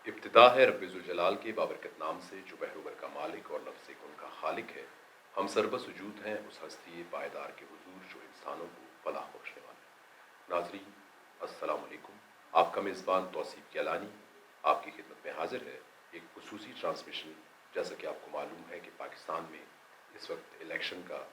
ابتدا ہے رب ذوالجلال کے بابرکت نام سے جو بحر کا مالک اور نفس کن کا خالق ہے۔ ہم سربس وجود ہیں اس ہستی پائیدار کے حضور جو انسانوں کو فلاح بخشنے والا ہے۔ ناظرین السلام علیکم، آپ کا میزبان توصیف کیلانی آپ کی خدمت میں حاضر ہے ایک خصوصی ٹرانسمیشن۔ جیسا کہ آپ کو معلوم ہے کہ پاکستان میں اس وقت الیکشن کا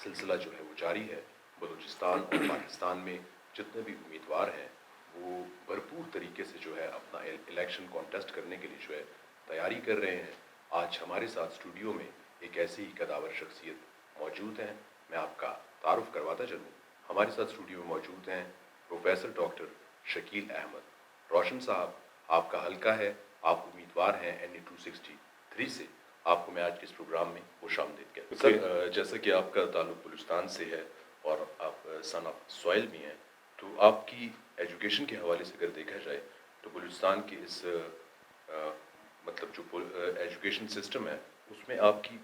سلسلہ جو ہے وہ جاری ہے۔ بلوچستان اور پاکستان میں جتنے بھی امیدوار ہیں وہ بھرپور طریقے سے جو ہے اپنا الیکشن کانٹیسٹ کرنے کے لیے جو ہے تیاری کر رہے ہیں۔ آج ہمارے ساتھ اسٹوڈیو میں ایک ایسی ہی قداور شخصیت موجود ہیں، میں آپ کا تعارف کرواتا چلوں۔ ہمارے ساتھ اسٹوڈیو میں موجود ہیں پروفیسر ڈاکٹر شکیل احمد روشن صاحب۔ آپ کا حلقہ ہے، آپ امیدوار ہیں NA 263 سے۔ آپ کو میں آج کے اس پروگرام میں خوش آمدید کہتا ہوں۔ سر، جیسا کہ آپ کا تعلق بلوچستان سے ہے اور آپ سن آف سوائل بھی ہیں، تو آپ کی ایجوکیشن کے حوالے سے اگر دیکھا جائے تو بلوچستان کے اس مطلب جو ایجوکیشن سسٹم ہے اس میں آپ کی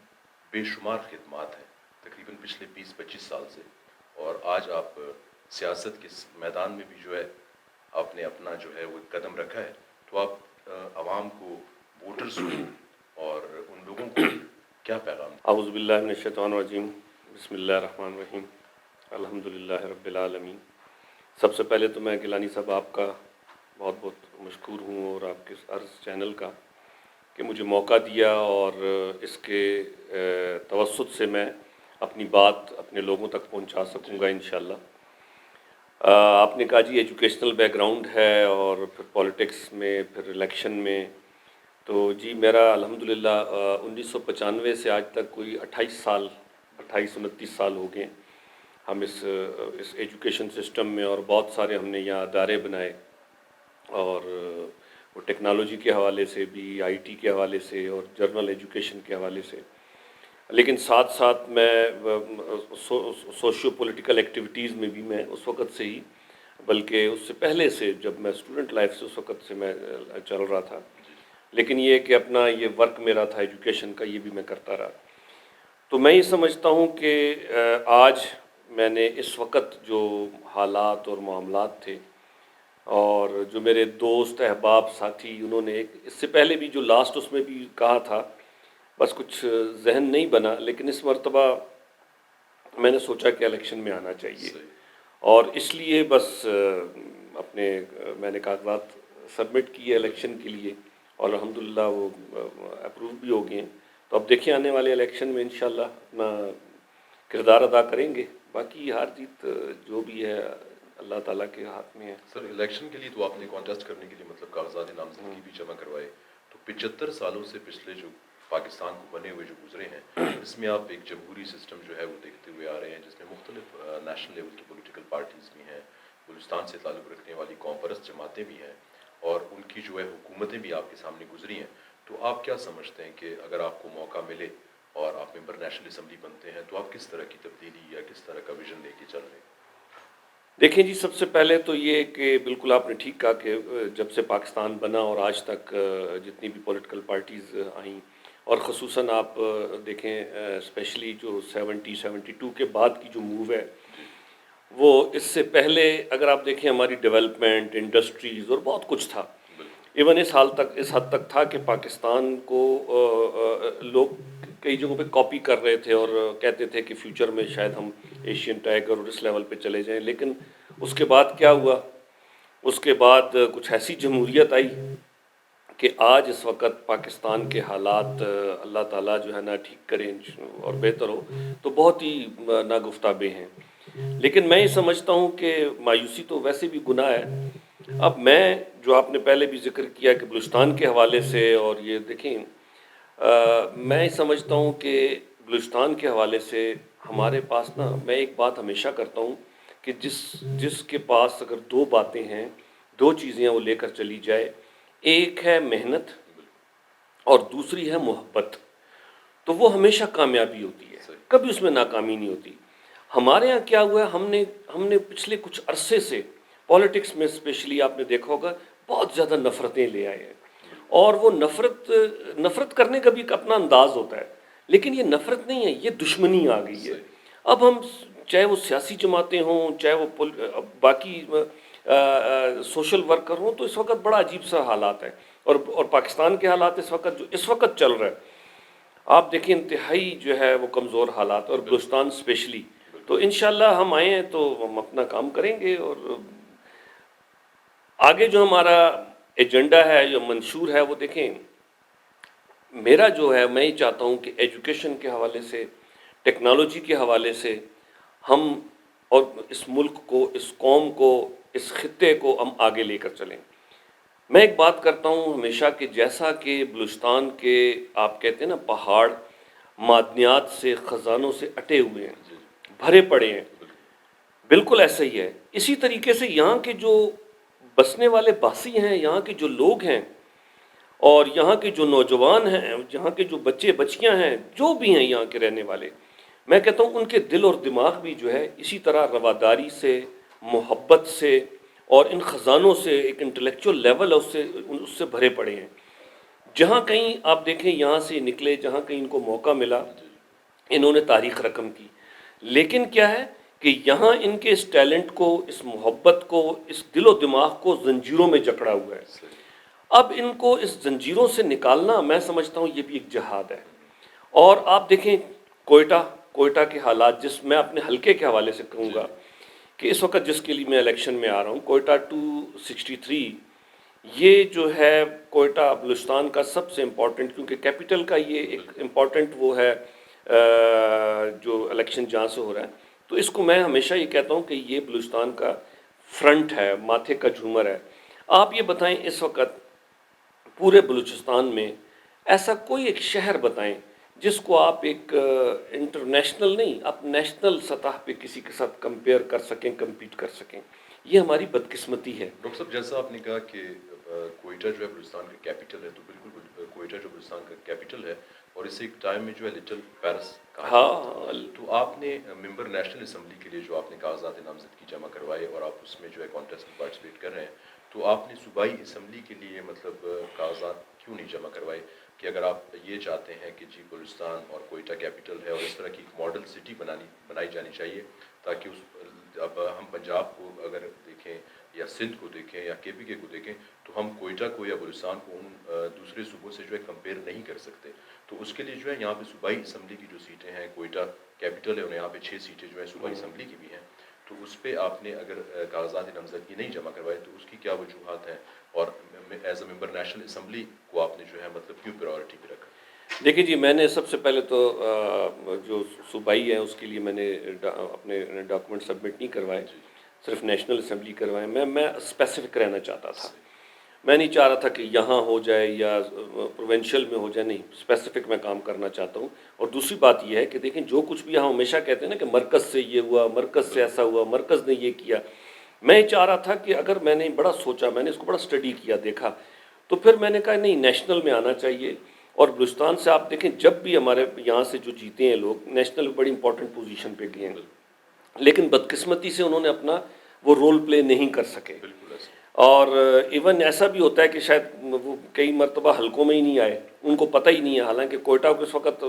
بے شمار خدمات ہیں تقریباً پچھلے 20-25 سال سے، اور آج آپ سیاست کے میدان میں بھی جو ہے آپ نے اپنا جو ہے وہ قدم رکھا ہے، تو آپ عوام کو، ووٹرز کو اور ان لوگوں کو کیا پیغام؟ اعوذ باللہ من الشیطان الرجیم، بسم اللہ الرحمن الرحیم، الحمدللہ رب العالمین۔ سب سے پہلے تو میں گیلانی صاحب آپ کا بہت بہت مشکور ہوں، اور آپ کے عرض چینل کا کہ مجھے موقع دیا، اور اس کے توسط سے میں اپنی بات اپنے لوگوں تک پہنچا سکوں گا انشاءاللہ۔ آپ نے کہا جی ایجوکیشنل بیک گراؤنڈ ہے اور پھر پولیٹکس میں، پھر الیکشن میں، تو جی میرا الحمدللہ 1995 سے آج تک کوئی 28-29 سال ہو گئے ہم اس ایجوکیشن سسٹم میں، اور بہت سارے ہم نے یہاں ادارے بنائے، اور وہ ٹیکنالوجی کے حوالے سے بھی، IT کے حوالے سے، اور جرنل ایجوکیشن کے حوالے سے۔ لیکن ساتھ ساتھ میں سوشیو پولیٹیکل ایکٹیویٹیز میں بھی میں اس وقت سے ہی، بلکہ اس سے پہلے سے جب میں اسٹوڈنٹ لائف سے اس وقت سے میں چل رہا تھا، لیکن یہ کہ اپنا یہ ورک میرا تھا ایجوکیشن کا، یہ بھی میں کرتا رہا۔ تو میں یہ سمجھتا ہوں کہ آج میں نے اس وقت جو حالات اور معاملات تھے، اور جو میرے دوست احباب ساتھی، انہوں نے اس سے پہلے بھی جو لاسٹ اس میں بھی کہا تھا، بس کچھ ذہن نہیں بنا، لیکن اس مرتبہ میں نے سوچا کہ الیکشن میں آنا چاہیے، اور اس لیے بس اپنے میں نے کاغذات سبمٹ کیے الیکشن کے لیے، اور الحمدللہ وہ اپروو بھی ہو گئے ہیں۔ تو اب دیکھیں آنے والے الیکشن میں انشاءاللہ اپنا کردار ادا کریں گے، باقی ہار جیت جو بھی ہے اللہ تعالیٰ کے ہاتھ میں ہے۔ سر، الیکشن کے لیے تو آپ نے کانٹیسٹ کرنے کے لیے مطلب کاغذات نامزدگی بھی جمع کروائے، تو 75 سالوں سے پچھلے جو پاکستان کو بنے ہوئے جو گزرے ہیں، اس میں آپ ایک جمہوری سسٹم جو ہے وہ دیکھتے ہوئے آ رہے ہیں، جس میں مختلف نیشنل لیول کی پولیٹیکل پارٹیز بھی ہیں، بلوچستان سے تعلق رکھنے والی قوم پرست جماعتیں بھی ہیں، اور ان کی جو ہے حکومتیں بھی آپ کے سامنے گزری ہیں۔ تو آپ کیا سمجھتے ہیں کہ اگر آپ کو موقع ملے اور آپ ممبر نیشنل اسمبلی بنتے ہیں تو آپ کس طرح کی تبدیلی یا کس طرح کا ویژن لے کے چل رہے ہیں؟ دیکھیں جی، سب سے پہلے تو یہ کہ بالکل آپ نے ٹھیک کہا کہ جب سے پاکستان بنا اور آج تک جتنی بھی پولیٹیکل پارٹیز آئیں، اور خصوصاً آپ دیکھیں اسپیشلی جو 72 کے بعد کی جو موو ہے، وہ اس سے پہلے اگر آپ دیکھیں ہماری ڈیولپمنٹ، انڈسٹریز اور بہت کچھ تھا۔ ایون اس حد تک تھا کہ پاکستان کو لوگ کئی جگہوں پہ کاپی کر رہے تھے اور کہتے تھے کہ فیوچر میں شاید ہم ایشین ٹائگر اور اس لیول پہ چلے جائیں، لیکن اس کے بعد کیا ہوا؟ اس کے بعد کچھ ایسی جمہوریت آئی کہ آج اس وقت پاکستان کے حالات اللہ تعالیٰ جو ہے نا ٹھیک کریں اور بہتر ہو، تو بہت ہی ناگفتہ ہیں۔ لیکن میں یہ سمجھتا ہوں کہ مایوسی تو ویسے بھی گناہ ہے۔ اب میں جو آپ نے پہلے بھی ذکر کیا کہ بلوچستان کے حوالے سے، اور یہ دیکھیں میں سمجھتا ہوں کہ بلوچستان کے حوالے سے ہمارے پاس نا، میں ایک بات ہمیشہ کرتا ہوں کہ جس کے پاس اگر دو باتیں ہیں، دو چیزیں وہ لے کر چلی جائے، ایک ہے محنت اور دوسری ہے محبت، تو وہ ہمیشہ کامیابی ہوتی ہے، کبھی اس میں ناکامی نہیں ہوتی۔ ہمارے ہاں کیا ہوا ہے، ہم نے پچھلے کچھ عرصے سے پولیٹکس میں اسپیشلی آپ نے دیکھا ہوگا بہت زیادہ نفرتیں لے آئے ہیں، اور وہ نفرت کرنے کا بھی ایک اپنا انداز ہوتا ہے، لیکن یہ نفرت نہیں ہے، یہ دشمنی آ گئی ہے۔ اب ہم چاہے وہ سیاسی جماعتیں ہوں، چاہے وہ باقی سوشل ورکر ہوں، تو اس وقت بڑا عجیب سا حالات ہے۔ اور پاکستان کے حالات اس وقت چل رہا ہے، آپ دیکھیں انتہائی جو ہے وہ کمزور حالات، اور بلوچستان اسپیشلی. تو انشاءاللہ ہم آئے ہیں تو ہم اپنا کام کریں گے، اور آگے جو ہمارا ایجنڈا ہے، جو منشور ہے، وہ دیکھیں میرا جو ہے، میں یہ چاہتا ہوں کہ ایجوکیشن کے حوالے سے، ٹیکنالوجی کے حوالے سے ہم اور اس ملک کو، اس قوم کو، اس خطے کو ہم آگے لے کر چلیں. میں ایک بات کرتا ہوں ہمیشہ کہ جیسا کہ بلوچستان کے آپ کہتے ہیں نا پہاڑ معدنیات سے، خزانوں سے اٹے ہوئے ہیں، بھرے پڑے ہیں، بالکل ایسا ہی ہے. اسی طریقے سے یہاں کے جو بسنے والے باسی ہیں، یہاں کے جو لوگ ہیں، اور یہاں کے جو نوجوان ہیں، یہاں کے جو بچے بچیاں ہیں، جو بھی ہیں یہاں کے رہنے والے، میں کہتا ہوں ان کے دل اور دماغ بھی جو ہے اسی طرح رواداری سے، محبت سے، اور ان خزانوں سے، ایک انٹلیکچول لیول ہے اس سے بھرے پڑے ہیں. جہاں کہیں آپ دیکھیں یہاں سے نکلے، جہاں کہیں ان کو موقع ملا، انہوں نے تاریخ رقم کی. لیکن کیا ہے کہ یہاں ان کے اس ٹیلنٹ کو، اس محبت کو، اس دل و دماغ کو زنجیروں میں جکڑا ہوا ہے. اب ان کو اس زنجیروں سے نکالنا، میں سمجھتا ہوں یہ بھی ایک جہاد ہے. اور آپ دیکھیں کوئٹہ کے حالات، جس میں اپنے حلقے کے حوالے سے کہوں گا کہ اس وقت جس کے لیے میں الیکشن میں آ رہا ہوں، کوئٹہ 263، یہ جو ہے کوئٹہ بلوچستان کا سب سے امپورٹنٹ، کیونکہ کیپٹل کا یہ ایک امپورٹنٹ وہ ہے جو الیکشن جہاں سے ہو رہا ہے. تو اس کو میں ہمیشہ یہ کہتا ہوں کہ یہ بلوچستان کا فرنٹ ہے، ماتھے کا جھومر ہے. آپ یہ بتائیں اس وقت پورے بلوچستان میں ایسا کوئی ایک شہر بتائیں جس کو آپ ایک انٹرنیشنل نہیں، آپ نیشنل سطح پہ کسی کے ساتھ کمپیئر کر سکیں، کمپیٹ کر سکیں. یہ ہماری بدقسمتی ہے. ڈاکٹر صاحب، جیسا آپ نے کہا کہ کوئٹہ جو ہے بلوچستان کا کیپٹل ہے، تو بالکل کوئٹہ جو بلوچستان کا کیپٹل ہے، اور اسے ایک ٹائم میں جو ہے لٹل پیرس کہا جاتا تھا. تو آپ نے ممبر نیشنل اسمبلی کے لیے جو آپ نے کاغذات نامزدگی جمع کروائے، اور آپ اس میں جو ہے کانٹیسٹ میں پارٹیسپیٹ کر رہے ہیں، تو آپ نے صوبائی اسمبلی کے لیے مطلب کاغذات کیوں نہیں جمع کروائے؟ کہ اگر آپ یہ چاہتے ہیں کہ جی بلوچستان اور کوئٹہ کیپٹل ہے، اور اس طرح کی ایک ماڈل سٹی بنائی جانی چاہیے، تاکہ اب ہم پنجاب کو اگر دیکھیں، یا سندھ کو دیکھیں، یا کے پی کے کو دیکھیں، تو ہم کوئٹہ کو یا بلوچستان کو ان دوسرے صوبوں سے جو ہے کمپیئر نہیں کر سکتے. تو اس کے لیے جو ہے یہاں پہ صوبائی اسمبلی کی جو سیٹیں ہیں، کوئٹہ کیپٹل ہے اور یہاں پہ 6 سیٹیں جو ہیں صوبائی اسمبلی کی بھی ہیں، تو اس پہ آپ نے اگر کاغذات نامزدگی نہیں جمع کروائے تو اس کی کیا وجوہات ہیں، اور as a member national assembly کو آپ نے جو ہے مطلب کیوں پرائورٹی پہ رکھا؟ دیکھیے جی، میں نے سب سے پہلے تو جو صوبائی ہے اس کے لیے میں نے اپنے ڈاکومنٹ سبمٹ نہیں کروائے، صرف نیشنل اسمبلی کروائے. میں اسپیسیفک رہنا چاہتا تھا. میں نہیں چاہ رہا تھا کہ یہاں ہو جائے یا پروونشل میں ہو جائے، نہیں، اسپیسیفک میں کام کرنا چاہتا ہوں. اور دوسری بات یہ ہے کہ دیکھیں جو کچھ بھی ہم ہمیشہ کہتے ہیں نا کہ مرکز سے یہ ہوا، مرکز سے ایسا ہوا، مرکز نے یہ کیا، میں یہ چاہ رہا تھا کہ اگر میں نے بڑا سوچا، میں نے اس کو بڑا اسٹڈی کیا، دیکھا، تو پھر میں نے کہا نہیں، نیشنل میں آنا چاہیے. اور بلوچستان سے آپ دیکھیں جب بھی ہمارے یہاں سے جو جیتے ہیں لوگ، نیشنل بڑی امپورٹنٹ پوزیشن پہ گئے ہیں، لیکن بدقسمتی سے انہوں نے اپنا وہ رول پلے نہیں کر سکے. اور ایون ایسا بھی ہوتا ہے کہ شاید وہ کئی مرتبہ حلقوں میں ہی نہیں آئے، ان کو پتہ ہی نہیں ہے. حالانکہ کوئٹہ کو اس وقت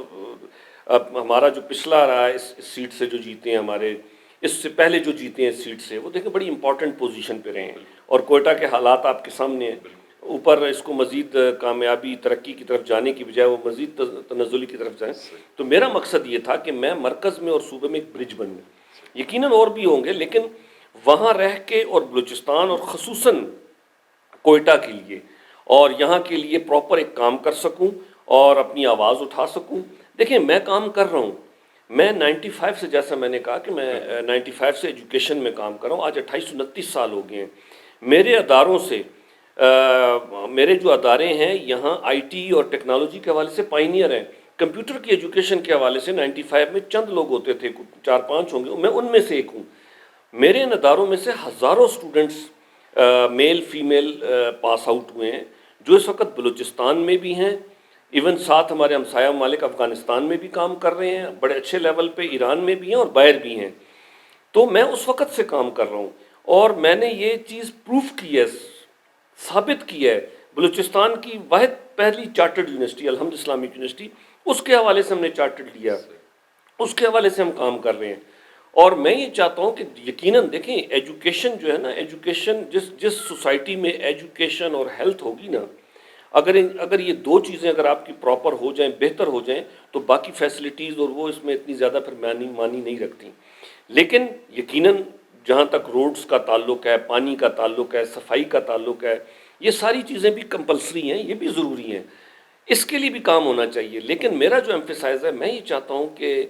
ہمارا جو پچھلا رہا ہے اس سیٹ سے جو جیتے ہیں، ہمارے اس سے پہلے جو جیتے ہیں اس سیٹ سے، وہ دیکھیں بڑی امپورٹنٹ پوزیشن پہ رہے ہیں. اور کوئٹہ کے حالات آپ کے سامنے ہیں. اوپر اس کو مزید کامیابی، ترقی کی طرف جانے کی بجائے وہ مزید تنزلی کی طرف جائیں. تو میرا مقصد یہ تھا کہ میں مرکز میں اور صوبے میں ایک برج بن جاؤں. یقیناً اور بھی ہوں گے، لیکن وہاں رہ کے اور بلوچستان اور خصوصاً کوئٹہ کے لیے اور یہاں کے لیے پراپر ایک کام کر سکوں اور اپنی آواز اٹھا سکوں. دیکھیں میں کام کر رہا ہوں، میں 95 سے، جیسا میں نے کہا کہ میں 95 سے ایجوکیشن میں کام کر رہا ہوں. آج 28-29 سال ہو گئے ہیں. میرے اداروں سے میرے جو ادارے ہیں یہاں آئی ٹی اور ٹیکنالوجی کے حوالے سے پائنیئر ہیں. کمپیوٹر کی ایجوکیشن کے حوالے سے 95 میں چند لوگ ہوتے تھے، 4-5 ہوں گے، میں ان میں سے ایک ہوں. میرے ان اداروں میں سے ہزاروں students male female pass out ہوئے ہیں، جو اس وقت بلوچستان میں بھی ہیں، ایون ساتھ ہمارے ہمسایہ ممالک افغانستان میں بھی کام کر رہے ہیں، بڑے اچھے لیول پہ ایران میں بھی ہیں اور باہر بھی ہیں. تو میں اس وقت سے کام کر رہا ہوں، اور میں نے یہ چیز پروف کی ہے، ثابت کی ہے. بلوچستان کی واحد پہلی چارٹرڈ یونیورسٹی الحمد اسلامک یونیورسٹی، اس کے حوالے سے ہم نے چارٹرڈ لیا، اس کے حوالے سے ہم کام کر رہے ہیں. اور میں یہ چاہتا ہوں کہ یقیناً دیکھیں ایجوکیشن جو ہے نا، ایجوکیشن جس سوسائٹی میں ایجوکیشن اور ہیلتھ ہوگی نا، اگر یہ دو چیزیں اگر آپ کی پراپر ہو جائیں، بہتر ہو جائیں، تو باقی فیسلٹیز اور وہ اس میں اتنی زیادہ پھر معنی نہیں رکھتی. لیکن یقیناً جہاں تک روڈز کا تعلق ہے، پانی کا تعلق ہے، صفائی کا تعلق ہے، یہ ساری چیزیں بھی کمپلسری ہیں، یہ بھی ضروری ہیں، اس کے لیے بھی کام ہونا چاہیے. لیکن میرا جو ایمفیسائز ہے، میں یہ چاہتا ہوں کہ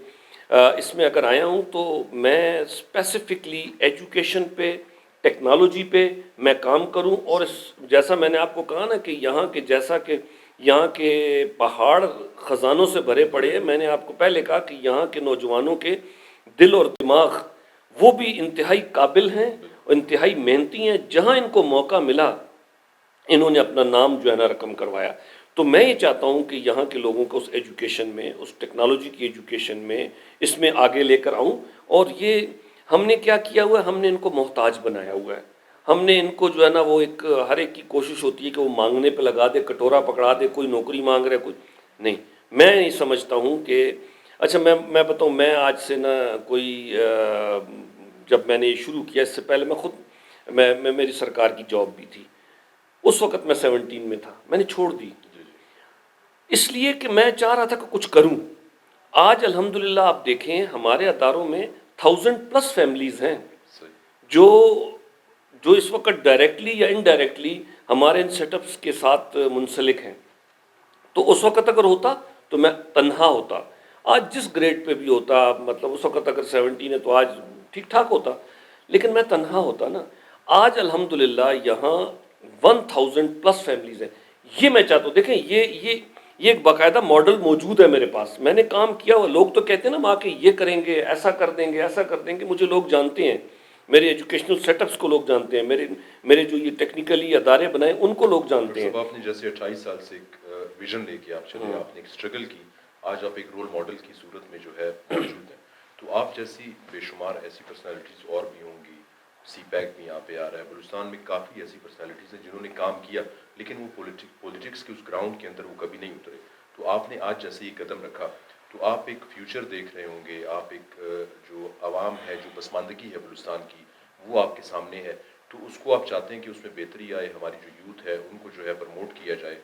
اس میں اگر آیا ہوں تو میں اسپیسیفکلی ایجوکیشن پہ، ٹیکنالوجی پہ میں کام کروں. اور جیسا میں نے آپ کو کہا نا کہ یہاں کے پہاڑ خزانوں سے بھرے پڑے ہیں. میں نے آپ کو پہلے کہا کہ یہاں کے نوجوانوں کے دل اور دماغ وہ بھی انتہائی قابل ہیں، انتہائی محنتی ہیں. جہاں ان کو موقع ملا انہوں نے اپنا نام جو ہے نا رقم کروایا. تو میں یہ چاہتا ہوں کہ یہاں کے لوگوں کو اس ایجوکیشن میں، اس ٹیکنالوجی کی ایجوکیشن میں، اس میں آگے لے کر آؤں. اور یہ ہم نے کیا کیا ہوا ہے، ہم نے ان کو محتاج بنایا ہوا ہے. ہم نے ان کو جو ہے نا وہ ایک ہر ایک کی کوشش ہوتی ہے کہ وہ مانگنے پہ لگا دے، کٹورا پکڑا دے، کوئی نوکری مانگ رہا ہے، کوئی نہیں. میں یہ سمجھتا ہوں کہ اچھا میں بتاؤں، میں آج سے نا کوئی جب میں نے یہ شروع کیا، اس سے پہلے میں خود میری سرکار کی جاب بھی تھی. اس وقت میں 17 میں تھا، میں نے چھوڑ دی اس لیے کہ میں چاہ رہا تھا کہ کچھ کروں. آج الحمدللہ آپ دیکھیں ہمارے اداروں میں 1000+ فیملیز ہیں جو اس وقت ڈائریکٹلی یا انڈائریکٹلی ہمارے ان سیٹ اپس کے ساتھ منسلک ہیں. تو اس وقت اگر ہوتا تو میں تنہا ہوتا. آج جس گریڈ پہ بھی ہوتا، مطلب اس وقت اگر 17 ہے تو آج ٹھیک ٹھاک ہوتا، لیکن میں تنہا ہوتا نا. آج الحمدللہ یہاں 1000+ فیملیز ہیں. یہ میں چاہتا ہوں، دیکھیں یہ ایک باقاعدہ ماڈل موجود ہے میرے پاس. میں نے کام کیا ہوا. لوگ تو کہتے ہیں نا ماں کہ یہ کریں گے، ایسا کر دیں گے، ایسا کر دیں گے. مجھے لوگ جانتے ہیں، میرے ایجوکیشنل سیٹ اپس کو لوگ جانتے ہیں، میرے جو یہ ٹیکنیکلی ادارے بنائے ان کو لوگ جانتے ہیں. صاحب آپ نے جیسے 28 سال سے ایک ویژن لے کے آپ چلے، آپ نے ایک اسٹرگل کی، آج آپ ایک رول ماڈل کی صورت میں جو ہے موجود ہیں. تو آپ جیسی بے شمار ایسی پرسنالٹیز اور بھی ہوں گی. سی پیک بھی یہاں پہ آ رہا ہے. بلوچستان میں کافی ایسی پرسنالٹیز ہیں جنہوں نے کام کیا، لیکن وہ پولیٹکس کے اس گراؤنڈ کے اندر وہ کبھی نہیں اترے. تو آپ نے آج جیسے یہ قدم رکھا، تو آپ ایک فیوچر دیکھ رہے ہوں گے. آپ ایک جو عوام ہے، جو پسماندگی ہے بلوچستان کی، وہ آپ کے سامنے ہے. تو اس کو آپ چاہتے ہیں کہ اس میں بہتری آئے، ہماری جو یوتھ ہے ان کو جو ہے پروموٹ کیا جائے.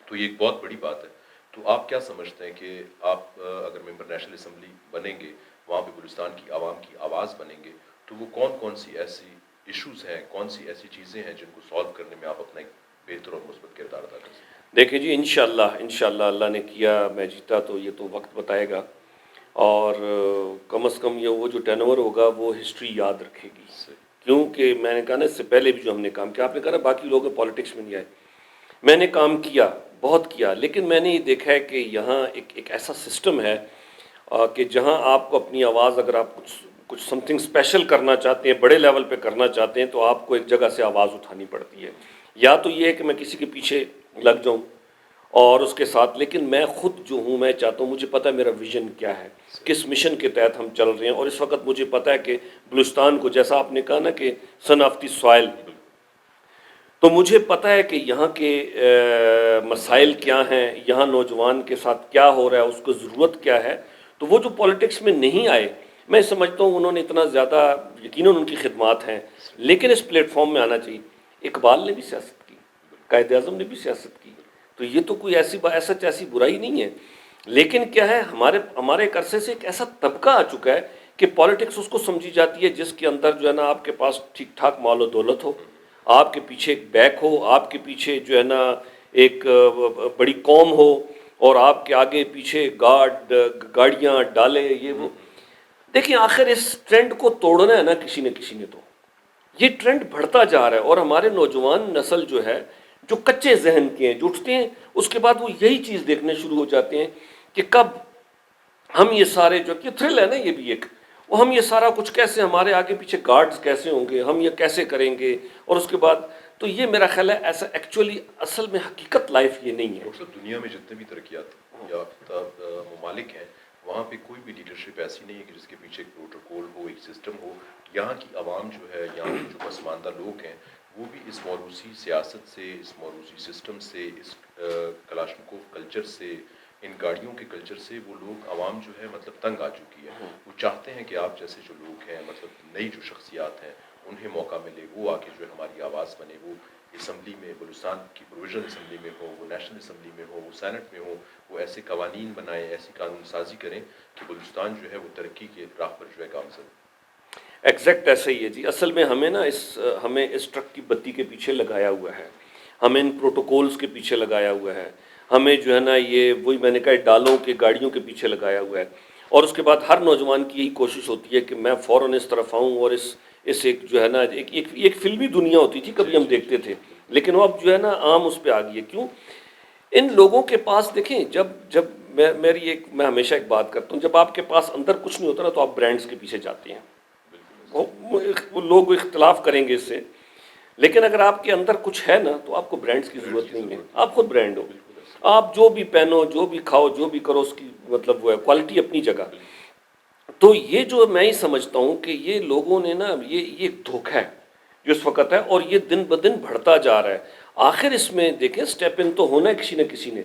تو یہ ایک بہت بڑی بات ہے. تو آپ کیا سمجھتے ہیں کہ آپ اگر ممبر نیشنل اسمبلی بنیں گے، وہاں پہ بلوچستان کی عوام کی آواز بنیں گے، تو وہ کون سی ایسی ایشوز ہیں، کون سی ایسی چیزیں ہیں جن کو سالو کرنے میں آپ اپنا ایک بہتر اور مثبت کردار ادا کر سکتے ہیں؟ دیکھیں جی، انشاءاللہ اللہ نے کیا میں جیتا تو یہ تو وقت بتائے گا. اور کم از کم یہ وہ جو ٹرن اوور ہوگا وہ ہسٹری یاد رکھے گی. کیونکہ میں نے کہا نا اس سے پہلے بھی جو ہم نے کام کیا، آپ نے کہا نا باقی لوگ پالیٹکس میں نہیں آئے. میں نے کام کیا، بہت کیا، لیکن میں نے یہ دیکھا ہے کہ یہاں ایک ایسا سسٹم ہے کہ جہاں آپ کو اپنی آواز، اگر آپ کچھ سم تھنگ اسپیشل کرنا چاہتے ہیں، بڑے لیول پہ کرنا چاہتے ہیں، تو آپ کو ایک جگہ سے آواز اٹھانی پڑتی ہے. یا تو یہ ہے کہ میں کسی کے پیچھے لگ جاؤں اور اس کے ساتھ، لیکن میں خود جو ہوں میں چاہتا ہوں، مجھے پتہ ہے میرا ویژن کیا ہے، کس مشن کے تحت ہم چل رہے ہیں. اور اس وقت مجھے پتہ ہے کہ بلوچستان کو، جیسا آپ نے کہا نا کہ سن آف دی سوائل، تو مجھے پتہ ہے کہ یہاں کے مسائل کیا ہیں، یہاں نوجوان کے ساتھ کیا ہو رہا ہے، اس کو ضرورت کیا ہے. تو وہ جو پالیٹکس میں نہیں آئے، میں سمجھتا ہوں انہوں نے اتنا زیادہ، یقیناً ان کی خدمات ہیں، لیکن اس پلیٹ فارم میں آنا چاہیے. اقبال نے بھی سیاست کی، قائد اعظم نے بھی سیاست کی. تو یہ تو کوئی ایسی برائی نہیں ہے. لیکن کیا ہے، ہمارے ایک عرصے سے ایک ایسا طبقہ آ چکا ہے کہ پالیٹکس اس کو سمجھی جاتی ہے جس کے اندر جو ہے نا آپ کے پاس ٹھیک ٹھاک مال و دولت ہو، آپ کے پیچھے ایک بیک ہو، آپ کے پیچھے جو ہے نا ایک بڑی قوم ہو، اور آپ کے آگے پیچھے گاڑیاں ڈالے، یہ وہ. دیکھیں آخر اس ٹرینڈ کو توڑنا ہے نا کسی نے تو. یہ ٹرینڈ بڑھتا جا رہا ہے، اور ہمارے نوجوان نسل جو ہے، جو کچے ذہن کے ہیں، جو اٹھتے ہیں اس کے بعد وہ یہی چیز دیکھنے شروع ہو جاتے ہیں کہ کب ہم یہ سارے جو کہ تھرل ہے نا، یہ بھی ایک، وہ ہم یہ سارا کچھ کیسے، ہمارے آگے پیچھے گارڈز کیسے ہوں گے، ہم یہ کیسے کریں گے. اور اس کے بعد تو یہ میرا خیال ہے ایسا ایکچولی اصل میں حقیقت لائف یہ نہیں ہے. ڈاکٹر صاحب، دنیا میں جتنے بھی ترقیات یافتہ ممالک ہیں، وہاں پہ کوئی بھی لیڈرشپ ایسی نہیں ہے کہ جس کے پیچھے ایک پروٹوکول ہو، ایک سسٹم ہو. یہاں کی عوام جو ہے، یہاں کے جو پسماندہ لوگ ہیں، وہ بھی اس موروثی سیاست سے، اس موروثی سسٹم سے، اس کلاشنکوف کلچر سے، ان گاڑیوں کے کلچر سے، وہ لوگ عوام جو ہے مطلب تنگ آ چکی ہے. وہ چاہتے ہیں کہ آپ جیسے جو لوگ ہیں، مطلب نئی جو شخصیات ہیں، انہیں موقع ملے، وہ آ کے جو ہے ہماری آواز بنے، وہ اسمبلی میں، بلوچستان کی پروویژنل اسمبلی میں ہو، وہ نیشنل اسمبلی میں ہو، وہ سینٹ میں ہو، وہ ایسے قوانین بنائیں، ایسی قانون سازی کریں کہ بلوچستان جو ہے وہ ترقی کے راہ پر جو ہے گامزن ہو۔ ایگزیکٹ ایسے ہی ہے جی. اصل میں ہمیں نا ہمیں اس ٹرک کی بتی کے پیچھے لگایا ہوا ہے، ہمیں ان پروٹوکولز کے پیچھے لگایا ہوا ہے، ہمیں جو ہے نا یہ وہی میں نے کہا ڈالوں کے گاڑیوں کے پیچھے لگایا ہوا ہے. اور اس کے بعد ہر نوجوان کی یہی کوشش ہوتی ہے کہ میں فوراً اس طرف آؤں اور اس ایک جو ہے نا ایک فلمی دنیا ہوتی تھی کبھی ہم دیکھتے تھے، لیکن وہ اب جو ہے نا عام اس پہ آ گئی ہے. کیوں؟ ان لوگوں کے پاس دیکھیں، جب میں ہمیشہ ایک بات کرتا ہوں، جب آپ کے پاس اندر کچھ نہیں ہوتا نا تو آپ برانڈز کے پیچھے جاتے ہیں. وہ لوگ اختلاف کریں گے اس سے، لیکن اگر آپ کے اندر کچھ ہے نا تو آپ کو برانڈز کی ضرورت نہیں ہے، آپ خود برانڈ ہو. آپ جو بھی پہنو، جو بھی کھاؤ، جو بھی کرو، اس کی مطلب وہ ہے کوالٹی اپنی جگہ. تو یہ جو میں ہی سمجھتا ہوں کہ یہ لوگوں نے نا یہ ایک دھوکہ ہے جو اس وقت ہے، اور یہ دن بدن بڑھتا جا رہا ہے. آخر اس میں دیکھیں اسٹیپ ان تو ہونا ہے کسی نہ کسی نے.